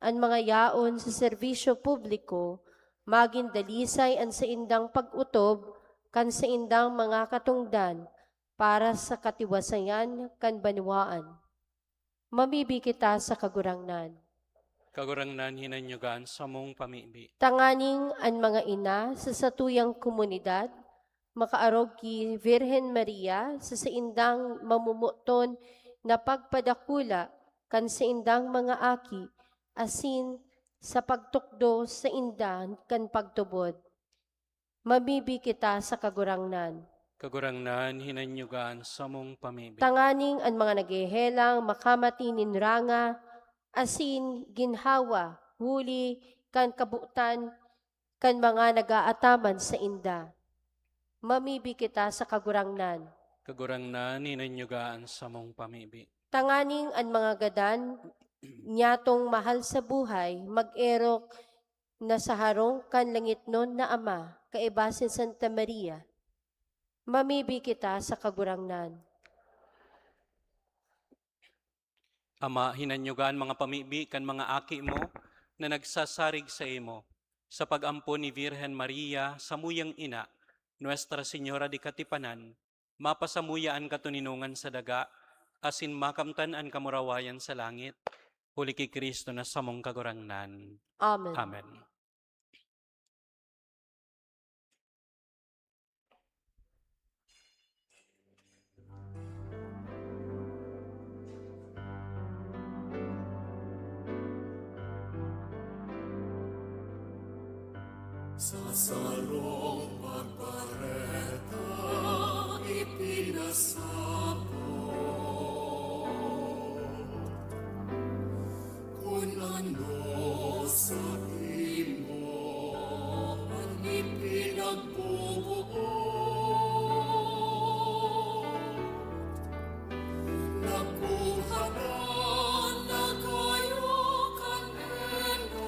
C: ang mga yaon sa serbisyo publiko, maging dalisay ang sa indang pag-utob, kan sa indang mga katungdan, para sa katiwasayan kan banwaan. Mamibi kita sa kagurangnan.
E: Kagurangnan, hinanyugaan sa mong pamibi.
C: Tanganing ang mga ina sa satuyang komunidad, makaarog ki Virgen Maria sa indang mamumuton na pagpadakula kan sa indang mga aki, asin sa pagtukdo sa indang kan pagtubod. Mamibi kita sa kagurangnan.
E: Kagurangnan, hinanyugaan sa mong pamibi.
C: Tanganing ang mga naghehelang makamatinin ranga, asin ginhawa, huli, kan kabutan, kan mga nagaataman sa inda. Mamibi kita sa kagurangnan.
E: Kagurangnan, hinanyugaan sa mong pamibi.
C: Tanganing ang mga gadan, nyatong mahal sa buhay, mag-erok na sa harong kan langit nun na Ama, kaibasin Santa Maria. Mamibi kita sa kagurangnan.
E: Ama, hinanyugaan mga pamibi kan mga aki mo na nagsasarig sa imo. Sa pag-ampon ni Virgen Maria, samuyang ina, Nuestra Señora di Katipanan, mapasamuyaan katuninungan sa daga, asin makamtan an kamurawayan sa langit. Huli kay Kristo na samong kagurangnan.
C: Amen.
E: Amen.
D: Sa salong pagpareta ipinasabot, kung ano sa imo ang ipinagbubuot, nakuhanan na kayo kanenot,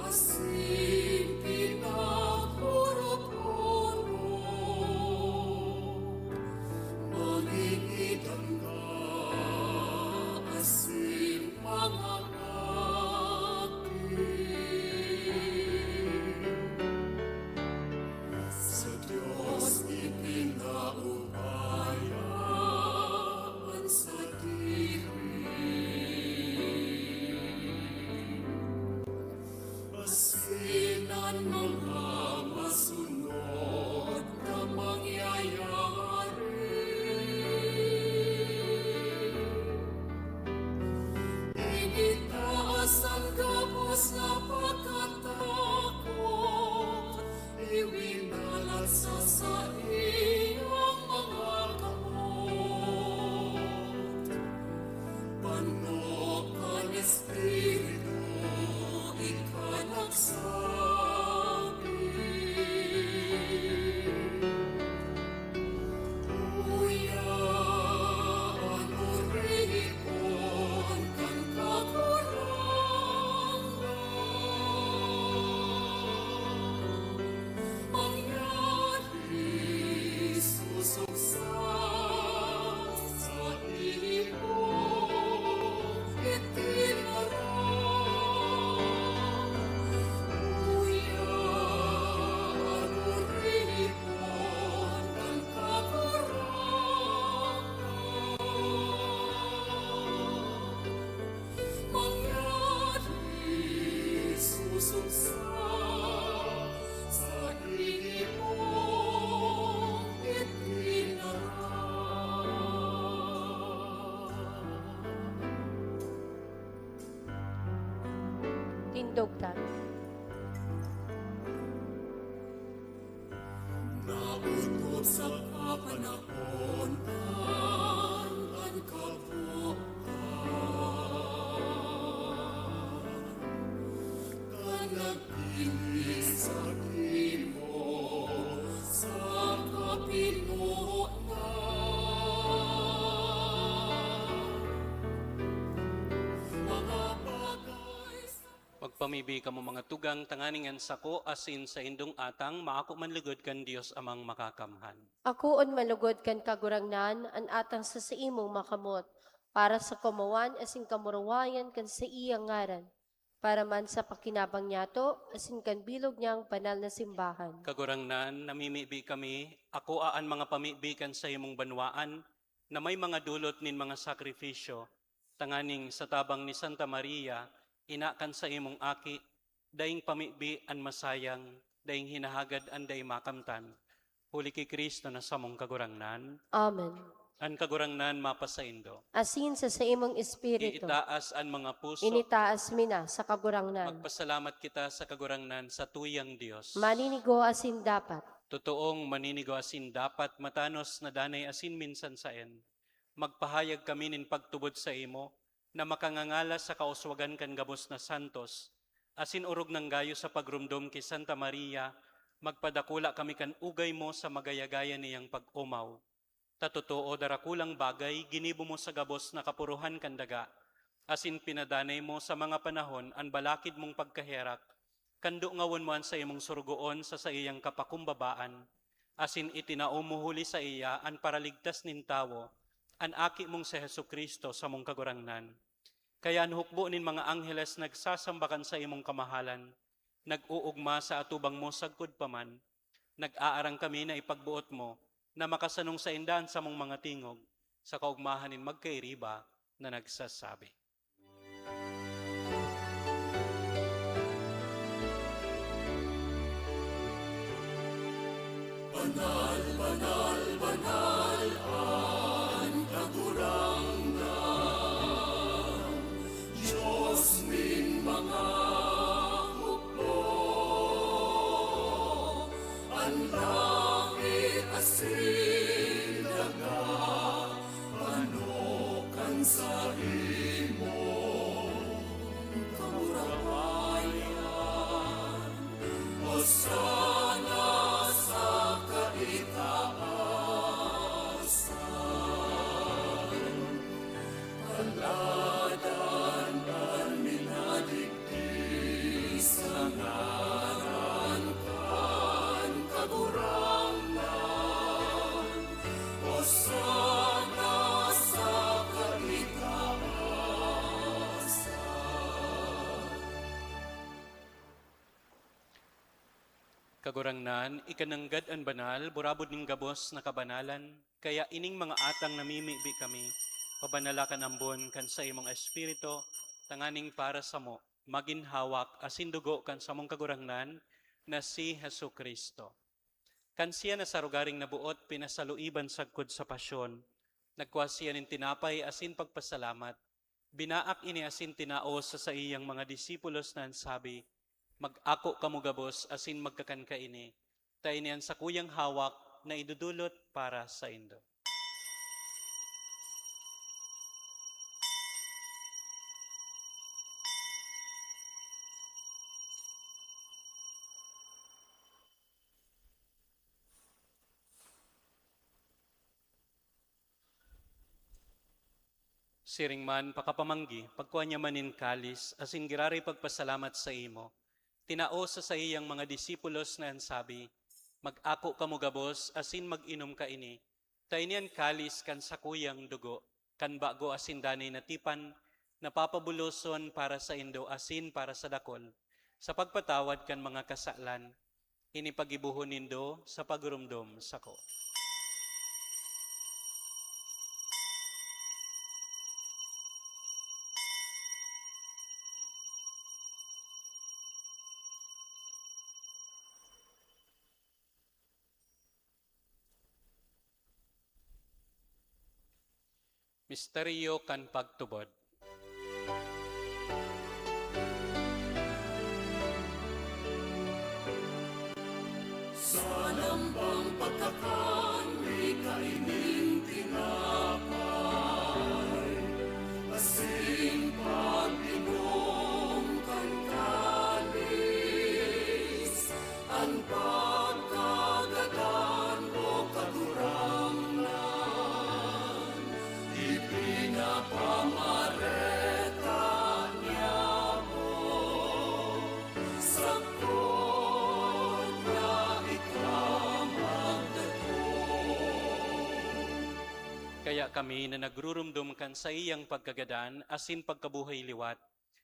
D: asin pinagpuro-puro, mangingitan ka, asin mga sa Diyos ipinaubayan sa diri. Asinan mga masunod na mangyayari. Initaas ang gabos na pagkatakot, iwinalat sa iyong mga kamot. Panokan Espiritu, ikanagsabi, uyaan o rehipon kang kakurangan, mangyari susuksa sa iyong itinarang. Uyaan o rehipon kang kakurangan, mangyari susuksa sa iyong itinarang.
C: Tindog ka.
D: Nautot sa kapanahonan ang kabuuan, kanagpili sa imo sa kapinunan. Mga bagay sa
E: Magpamibi ka mo mga tugang tanganingan sako asin sa indong atang maako manlugod kan Dios amang makakamhan.
C: Akuon malugod kan kagurangnan, an atang sa imong makamot, para sa kumawan asin kamurawayan kan sa iyang ngaran, para man sa pakinabang niyato, asin kan bilog niyang banal na simbahan.
E: Kagurangnan, namimibi kami, ako aan mga pamibikan sa imong banwaan, na may mga dulot nin mga sakripisyo, tanganing sa tabang ni Santa Maria, inakan sa imong aki, daing pamibi an masayang, daing hinahagad an day makamtan. Huli kay Kristo na samong kagurangnan,
C: Amen.
E: an kagurangnan mapasaindo.
C: Asin sa imong espiritu,
E: Iitaas an mga puso,
C: initaas mina sa kagurangnan.
E: magpasalamat kita sa kagurangnan sa tuyang Dios.
C: Maninigo asin dapat,
E: Totoong maninigo asin dapat matanos na danay asin minsan saen. Magpahayag kami nin pagtubod sa imo, na makangangala sa kauswagan kan gabos na santos, asin urog ng gayo sa pagrumdom kay Santa Maria, magpadakula kami kan ugay mo sa magayagaya niyang pag-umaw. Tatotoo darakulang bagay, ginibo mo sa gabos na kapuruhan kan daga, asin pinadanay mo sa mga panahon an balakid mong pagkaherak, kando ngawon mo an sa imong surugoon sa iyang kapakumbabaan, asin itinao mo huli sa iya an paraligtas nin tawo, an aki mong si Hesu Kristo sa mong kagurangnan. Kaya hukbo nin mga angheles nagsasambakan sa imong kamahalan, nag-uugma sa atubang mo sagkod paman, nag-aarang kami na ipagbuot mo, na makasanong sa indan sa mong mga tingog, sa kaugmahanin magkairiba na nagsasabi. Kagurangnan, ikananggad an banal, burabod ning gabos na kabanalan, kaya ining mga atang namimibi kami, pabanalakan ambon kan sa imong espiritu, tanganing para sa mo, maginhawak asin dugo kan sa mong kagurangnan, na si Hesu Kristo. Kan siya na sa rugaring nabuot, pinasaluiban sagkod sa pasyon, nagkuha siya nin tinapay asin pagpasalamat, binaak ini asin tinaos sa iyang mga disipulos na sabi, mag-ako kamugabos asin magkakan kaini, tayo niyan sa kuyang hawak na idudulot para sa indo. Siring man pakapamanggi, pagkuha niya manin kalis, asin girari pagpasalamat sa imo, tinao sa iyang mga disipulos na sabi, mag-ako kamugabos asin mag-inom ka ini, tayo niyan kalis kan sa kuyang dugo, kan bago asin danay natipan, napapabuloson para sa indo asin para sa dakol, sa pagpatawad kan mga kasalan, inipagibuhon nindo sa pagurumdom sako. Misteryo kan pagtubod. Kaya kami na nagrurumdum kan sa iyang pagkagadan asin pagkabuhay liwat,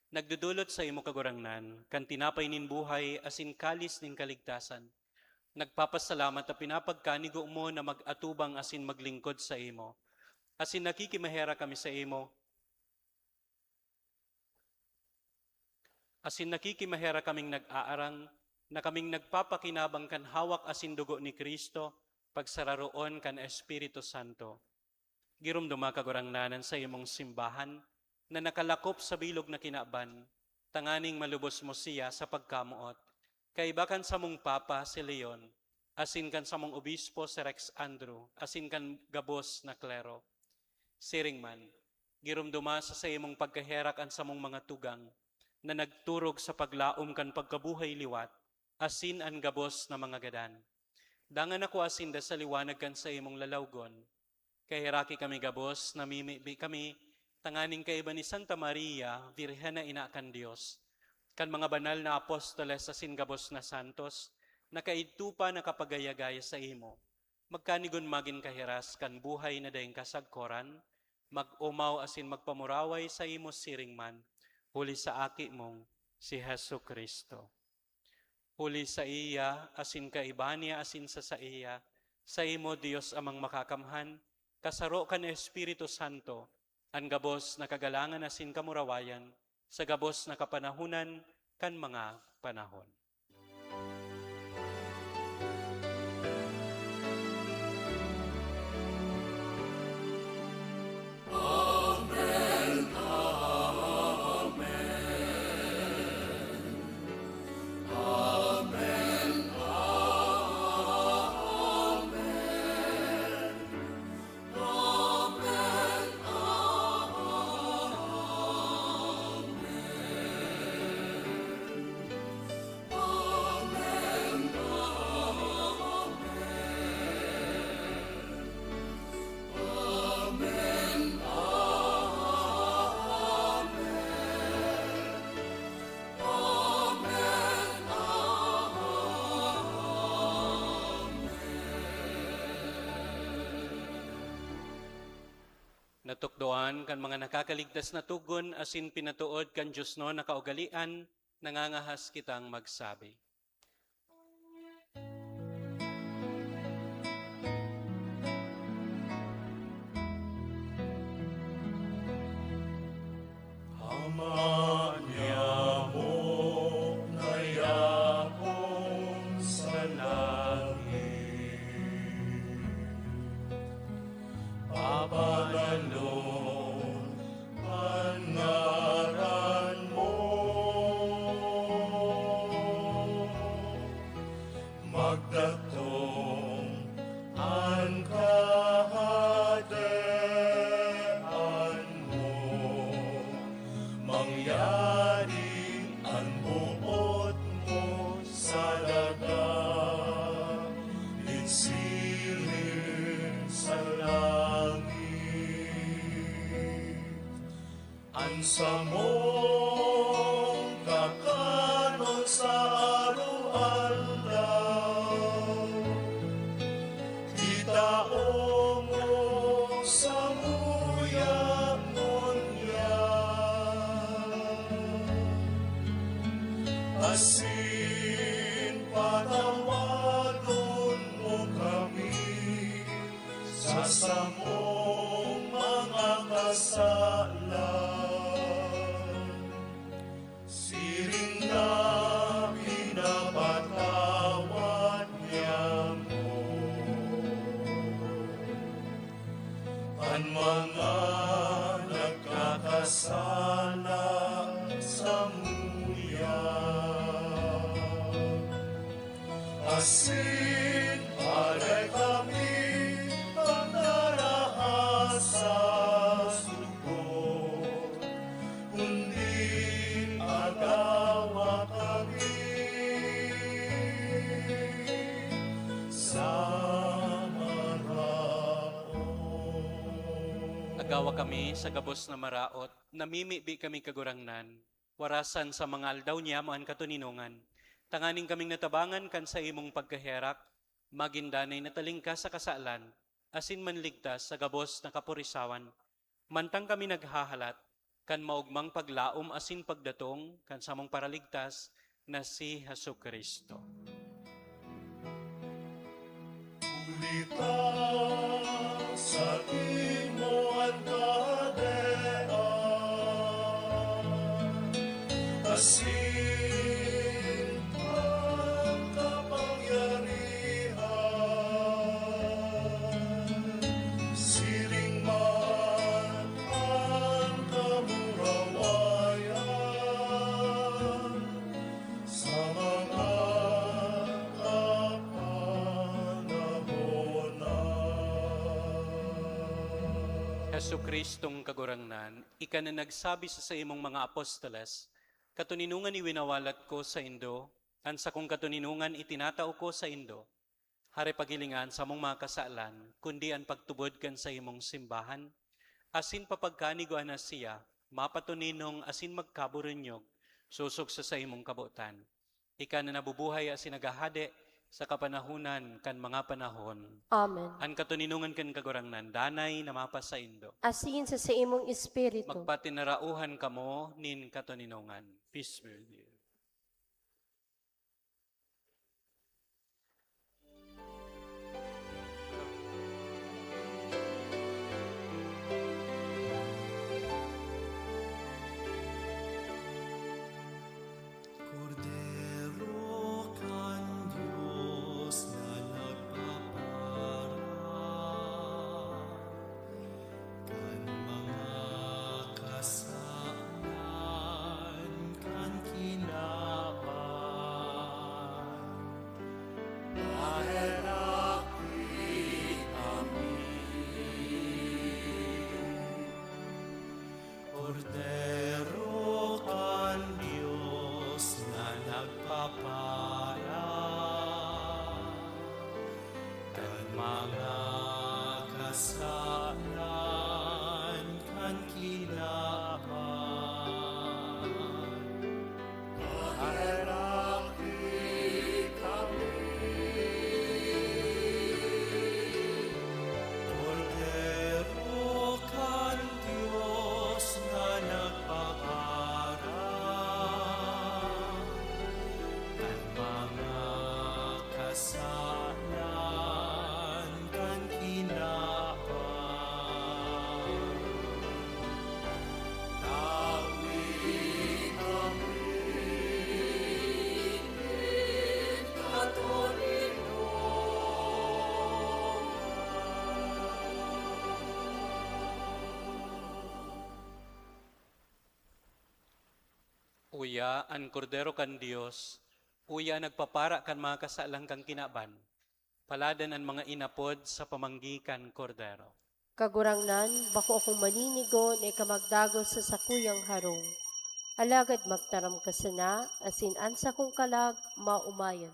E: nagdudulot sa imo kagurangnan, kan tinapay nin buhay asin kalis nin kaligtasan. Nagpapasalamat at pinapagkanigo mo na mag-atubang asin maglingkod sa imo. Asin nakikimahera kami sa imo. Asin nakikimahera kaming nag-aarang, na kaming nagpapakinabang kan hawak asin dugo ni Kristo, pagsararoon kan Espiritu Santo. Girumduma kagurangnanan sa imong simbahan, na nakalakop sa bilog na kinaban, tanganing malubos mo siya sa pagkamuot. Kay bakan sa mong Papa si Leon, asin kan sa mong Obispo si Rex Andrew, asin kan gabos na klero. Siring man, girumduma sa imong pagkaherak an sa mong mga tugang, na nagturog sa paglaom kan pagkabuhay liwat, asin an gabos na mga gadan. Dangan ako asin da sa liwanag kan sa imong lalawgon, kay hiraki kami gabos, namimibi kami, tanganing kaiba ni Santa Maria, Virhen na ina kan Diyos, kan mga banal na apostoles asin gabos na santos, na kaidtupa na kapagayagaya sa imo, magkanigon magin kahiras kan buhay na dayeng kasagkoran, mag-umaw asin magpamuraway sa imo siringman, huli sa aki mong si Hesu Kristo. Huli sa iya, asin kaibania asin sa iya, sa imo Dios amang makakamhan, kasaro kan Espiritu Santo, ang gabos na kagalangan asin kamurawayan, sa gabos na kapanahunan kan mga panahon. Natukdoan kan mga nakakaligtas na tugon asin pinatuod kan Diyos no nakaugalian, nangangahas kitang magsabi.
D: Ama niya mo na yakong sa langit, papagalon ang ngaran mo, magdatong ang kaharian mo, mangyari ang buot mo sa dagat, itsilin sa langit. Ang samong kakanon sa araw-araw, itao mo sa muya-muya, asin patawadon mo kami sa samong mga kasalan, siring na pinapatawad niya mo ang mga nagkakasala sa muya, asin pala'y kami ang narahas sa sugod, kundi agawa kami sa maraon.
E: Agawa kami sa gabos na maraot, namimibi kami kagurangnan, warasan sa mga aldaw niya maan katuninungan, tanganing kaming natabangan kan sa imong pagkaherak, magindanay nataling ka sa kasalan, asin manligtas sa gabos na kapurisawan, mantang kami naghahalat, kan maugmang paglaom asin pagdatong, kan samong paraligtas, na si Hesu Kristo.
D: Ulita sa imo ang kadean, asin ang kapangyarihan, siring man ang kamurawayan, sa mga
E: Hesu Kristong kagurangnan, ika na nagsabi sa imong mga apostoles, katuninungan iwinawalat ko sa Indo, ansa kong katuninungan itinatao ko sa Indo, hari pagilingan sa mong mga kasalan, kundi ang pagtubod kan sa imong simbahan, asin papagkanigo na siya, mapatuninong asin magkaburunyog, susok sa imong kabutan. Ika na nabubuhay asin nagahade, sa kapanahunan kan mga panahon.
C: Amen.
E: An katuninungan kan kagurangnan, danay na mapas sa Indo.
C: Asin sa imong espiritu.
E: Magpatinarauhan kamo nin katuninungan. Peace be with you.
D: Cordero kan Diyos na nagpaparang, kan mga kasalan, kan kinaban. Maheraki kami. Cordero kan Diyos na nagpaparang, kan mga kasalan, kan kinaban. Maheraki kami. Cordero kan Diyos na nagpaparang, kan mga kasalan, kan kinaban. Tawid kami in
E: Uya an kordero kan Dios, uya nagpapara kan mga kasalang kang kinaban. Paladan ang mga inapod sa pamanggikan kordero.
C: Kagurangnan, bako akong maninigo na ikamagdagos sa sakuyang harong. Alagad magtaram ka sana, asin ansa kong kalag, maumayan.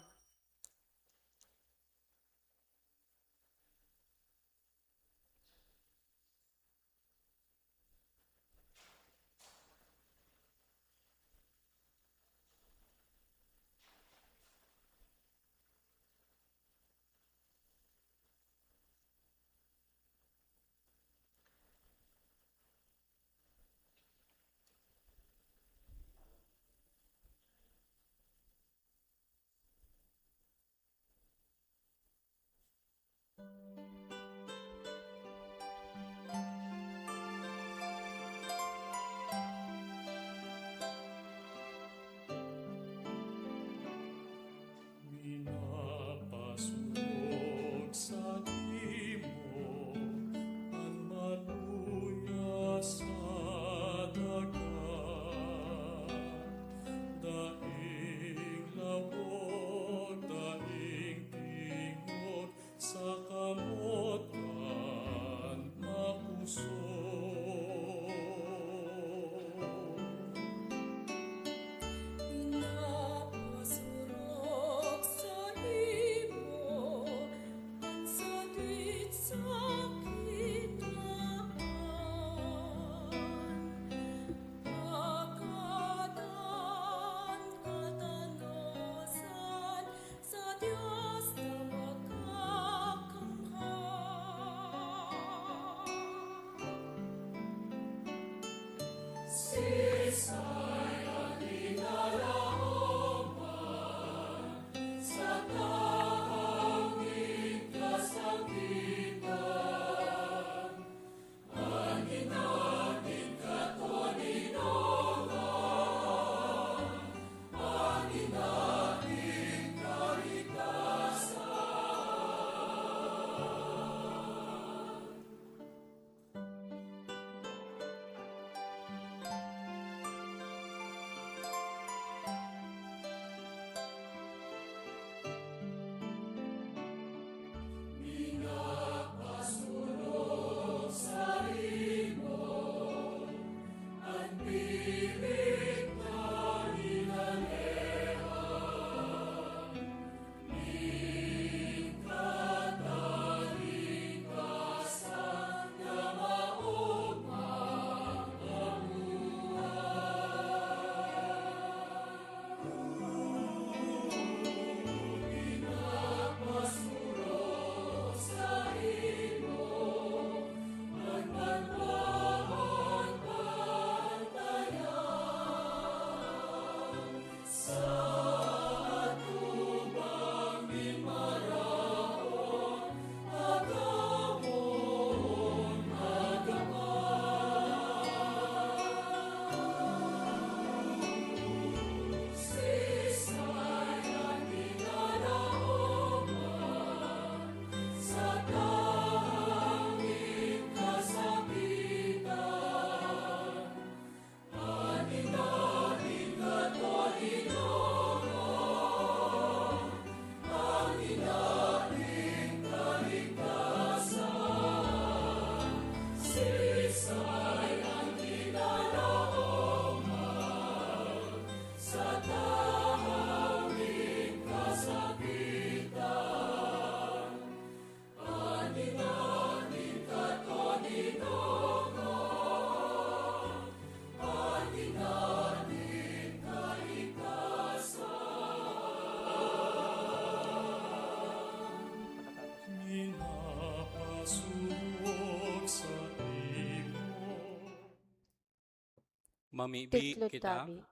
E: Mamibi
C: Tiklod
E: kita.
C: tabi.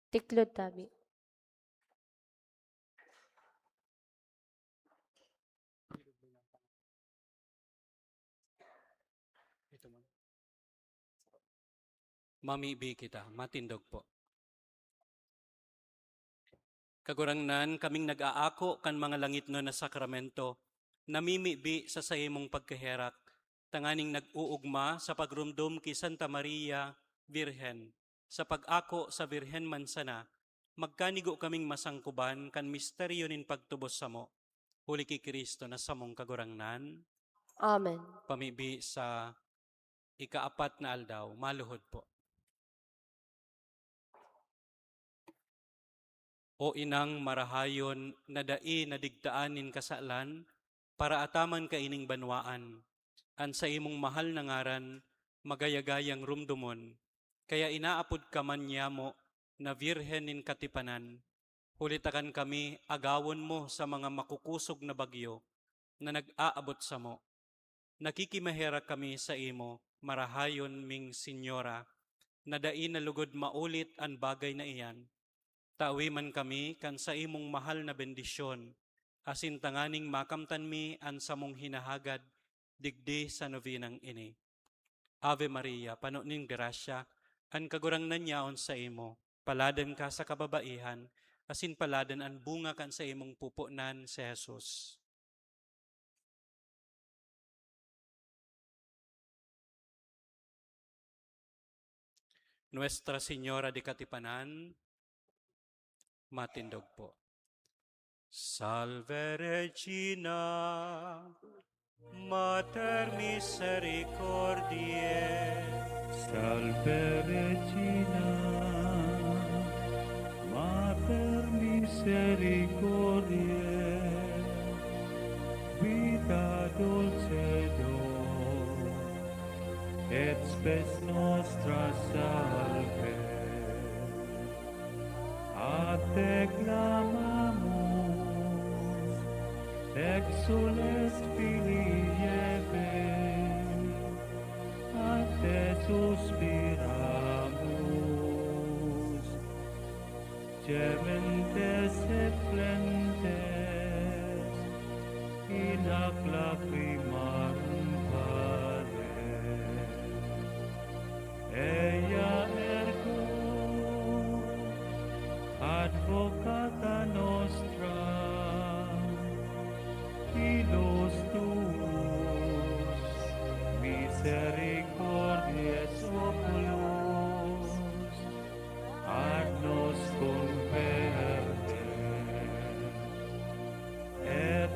C: Tiklod tabi.
E: Mamibi kita. Matindog po. Kagurangnan, kaming nag-aako kan mga langit no na sakramento, namimibi sa sayimong pagkaherak, tanganing nag-uugma sa pagrumdum ki Santa Maria, Virhen. Sa pag-ako sa Virhen Mansana, magkanigo kaming masangkuban kan misteryo nin pagtubos samo. Huli ki Kristo na samong kagurangnan,
C: Amen.
E: pamibi sa ikaapat na aldaw, maluhod po. O inang marahayon na dai na digdaanin kasalan, para ataman ka ining banwaan, an sa imong mahal na ngaran, magayagayang rumdumon, kaya inaapod ka man mo na Virhen nin katipanan, hulitakan kami agawon mo sa mga makukusog na bagyo na nag-aabot sa mo. Nakikimahera kami sa imo, marahayon ming Senyora, na dai na lugod maulit ang bagay na iyan. Tawi man kami kan sa imong mahal na bendisyon, asin tanganing makamtan mi an samong hinahagad, digdi sa novinang ini. Ave Maria, pano ning grasya, an kagurangnan niyaon sa imo, paladan ka sa kababaihan, asin paladan an bunga kan sa imong pupunan si Jesus. Nuestra Señora de Katipanan, matindog po. Salve Regina, Mater Misericordiae,
G: Salve Regina, Mater Misericordiae, vita dulcedo, et spes nostra salve. A te clamamus, exules Filii Eve, a te suspiramus, gementes et flentes, in ac lacrimarum vale. Ea ergo, advocata nostra, filos tuus, misericordiae oculos, ad nos converte. Et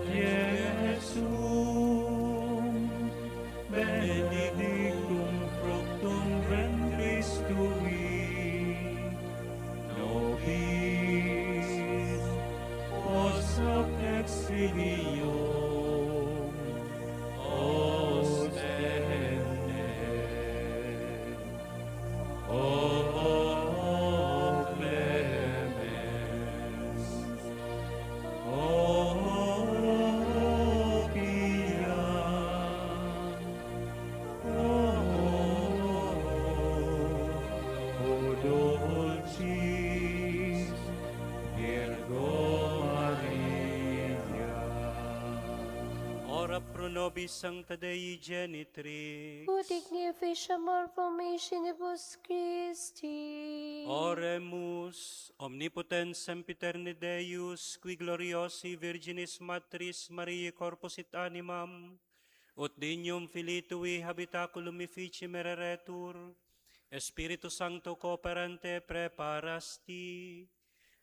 G: Iesum, benedictum fructum ventris tui, nobis post hoc exilium ostende. O clemens, O pia, O dulcis Virgo Maria.
E: ora pro nobis Sancta Dei Genitrix,
C: Ut dignificiamur promissionibus Christi.
E: Oremus, omnipotens sempiterne Deus, qui gloriosi Virginis Matris Mariae corpus et animam, ut dignum Filii Tui habitaculum effici mereretur, Spiritus Sancto cooperante preparasti,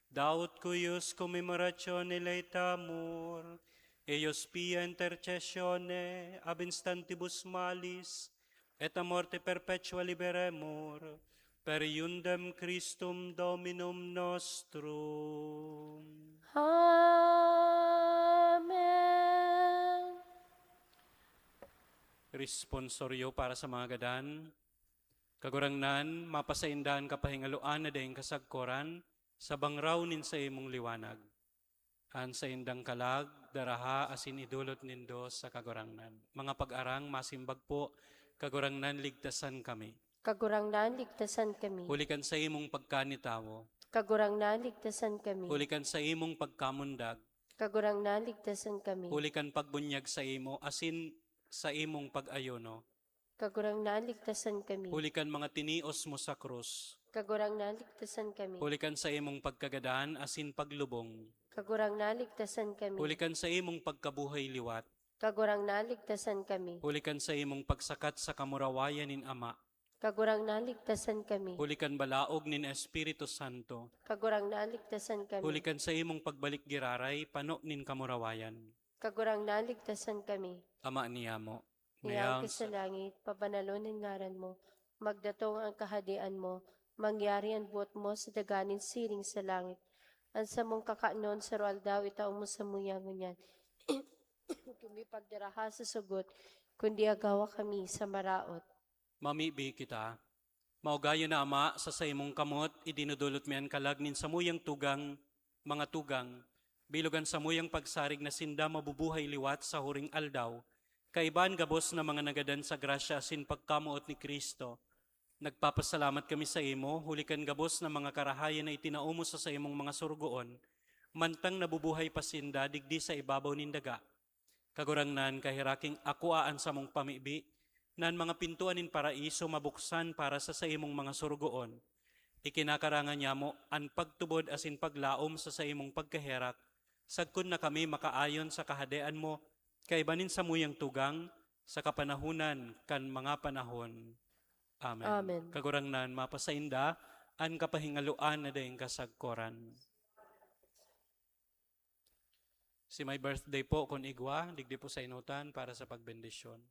E: daut cuius commemoratione leitamur, eius pia intercessione ab instantibus malis, et a morte perpetua liberemur, per iundem Christum Dominum nostrum.
C: Amen.
E: Responsoryo para sa mga gadan. Kagurangnan, mapasaindahan kapahingaluan na dahing kasagkoran, sa bangraw nin sa imong liwanag. An sa indang kalag, daraha asin idulot nindo sa kagurangnan. Mga pag-arang, masimbag po, kagurangnan ligtasan kami.
C: Kagurangnan, ligtasan kami.
E: Hulikan sa imong pagkanitawo.
C: Kagurangnan, ligtasan kami.
E: Hulikan sa imong pagkamundag.
C: Kagurangnan, ligtasan kami.
E: Hulikan pagbunyag sa imo, asin sa imong pag-ayono.
C: Kagurangnan, ligtasan kami.
E: Hulikan mga tinios mo sa krus.
C: Kagurangnan, ligtasan kami.
E: Hulikan sa imong pagkagadaan, asin paglubong.
C: Kagurangnan, ligtasan kami.
E: Hulikan sa imong pagkabuhay liwat.
C: Kagurangnan, ligtasan kami.
E: Hulikan sa imong pagsakat sa kamurawayan nin Ama.
C: Kagurangnan, ligtasan kami.
E: Hulikan balaog nin Espiritu Santo.
C: Kagurangnan, ligtasan kami.
E: Hulikan sa imong pagbalik giraray, pano nin kamurawayan.
C: Kagurangnan, ligtasan kami.
E: Ama niyamo.
C: Ngayang sa langit, pabanalonin ngaran mo, magdatong ang kahadian mo, mangyari ang buot mo sa daganin siring sa langit. Ang sa mong kakaanon sa roal daw, itaong mo sa muyangon yan. Kumi pagdaraha sa sugot, kundi agawa kami sa maraot.
E: Mamibi kita. Maugayo na Ama, sa imong kamot, idinudulot mi ang kalagnin sa muyang tugang, mga tugang, bilugan sa muyang pagsarig na sinda mabubuhay liwat sa huring aldaw, kaiban gabos na mga nagadan sa grasya asin pagkamuot ni Kristo. Nagpapasalamat kami sa imo, hulikan gabos na mga karahayan na itinaumo sa imong mga surgoon, mantang nabubuhay pa sinda digdi sa ibabaw nin daga. Kagurangnan kahiraking akuaan sa mong pamibi, nan mga pintuan nin paraiso mabuksan para sa imong mga surgoon. Ikinakarangan niya mo ang pagtubod asin paglaom sa imong pagkaherak, sagkon na kami makaayon sa kahadean mo, kaibanin sa muyang tugang, sa kapanahunan kan mga panahon. Amen.
C: Amen.
E: Kagurangnan mapasainda, an kapahingaluan na dayang kasagkoran. Si may birthday po kon igwa, digdi po sa inutan para sa pagbendisyon.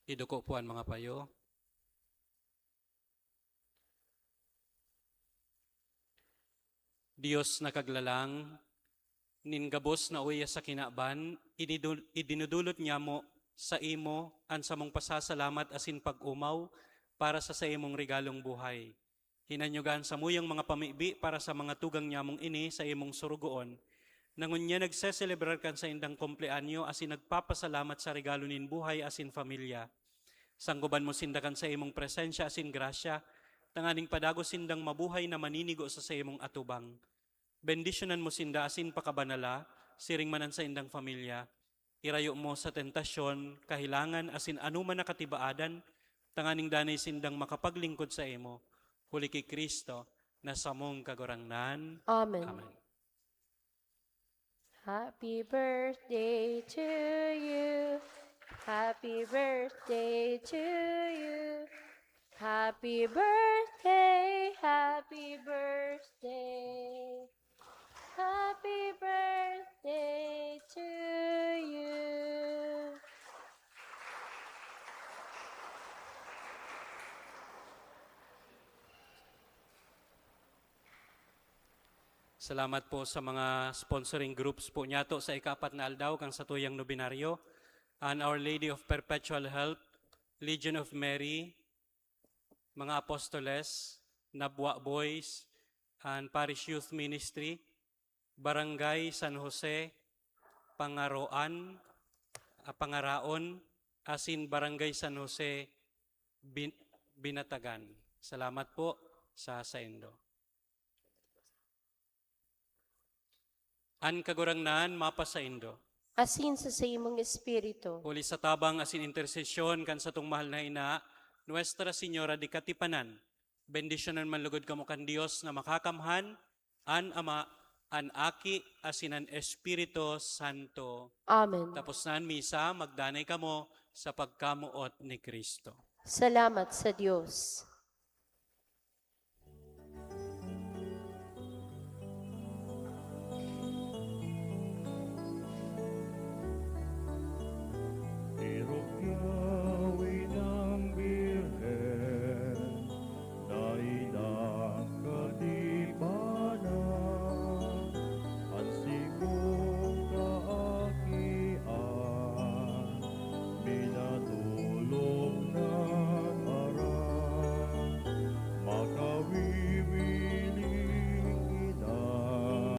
E: Iduko po ang mga payo. Diyos na kaglalang, ningabos na uya sa kinaban, idinudulot niya mo sa imo ang samong pasasalamat asin pag-umaw para sa imong regalong buhay. Hinanyugan sa muyang mga pamibi para sa mga tugang niya mong ini sa imong surugoon. Nangunya nagseselebrar kan sa indang kompleanyo asin nagpapasalamat sa regalo nin buhay asin familia. Sangguban mo sindakan sa imong presensya asin grasya, tanganing padago sindang mabuhay na maninigo sa imong atubang. Bendisyonan mo sinda asin pakabanala, siring manan sa indang familia. Irayo mo sa tentasyon, kahilangan asin anuman na katibaadan, tanganing danay sindang makapaglingkod sa imo. Huli kay Kristo, na samong kagurangnan.
C: Amen.
E: Amen.
C: Happy birthday to you. Happy birthday to you. Happy birthday, happy birthday. Happy birthday to you.
E: Salamat po sa mga sponsoring groups po niyato sa ikapat na aldaw kang sa tuyang nobinaryo. And Our Lady of Perpetual Help, Legion of Mary, mga apostoles, Nabwa Boys, and Parish Youth Ministry, Barangay San Jose, Pangaraon, asin Barangay San Jose, Binatagan. Salamat po sa saindo. An kagurangnan mapasaindo.
C: Asin sa imong espiritu.
E: Uli sa tabang asin intersesyon kan sa tung mahal na ina, Nuestra Señora di Katipanan, bendisyonan man lugod kamo kan Dios na makakamhan, an Ama, an Aki, asin an Espiritu Santo.
C: Amen.
E: Tapos na misa, magdanay kamo sa pagkamuot ni Kristo.
C: Salamat sa Diyos.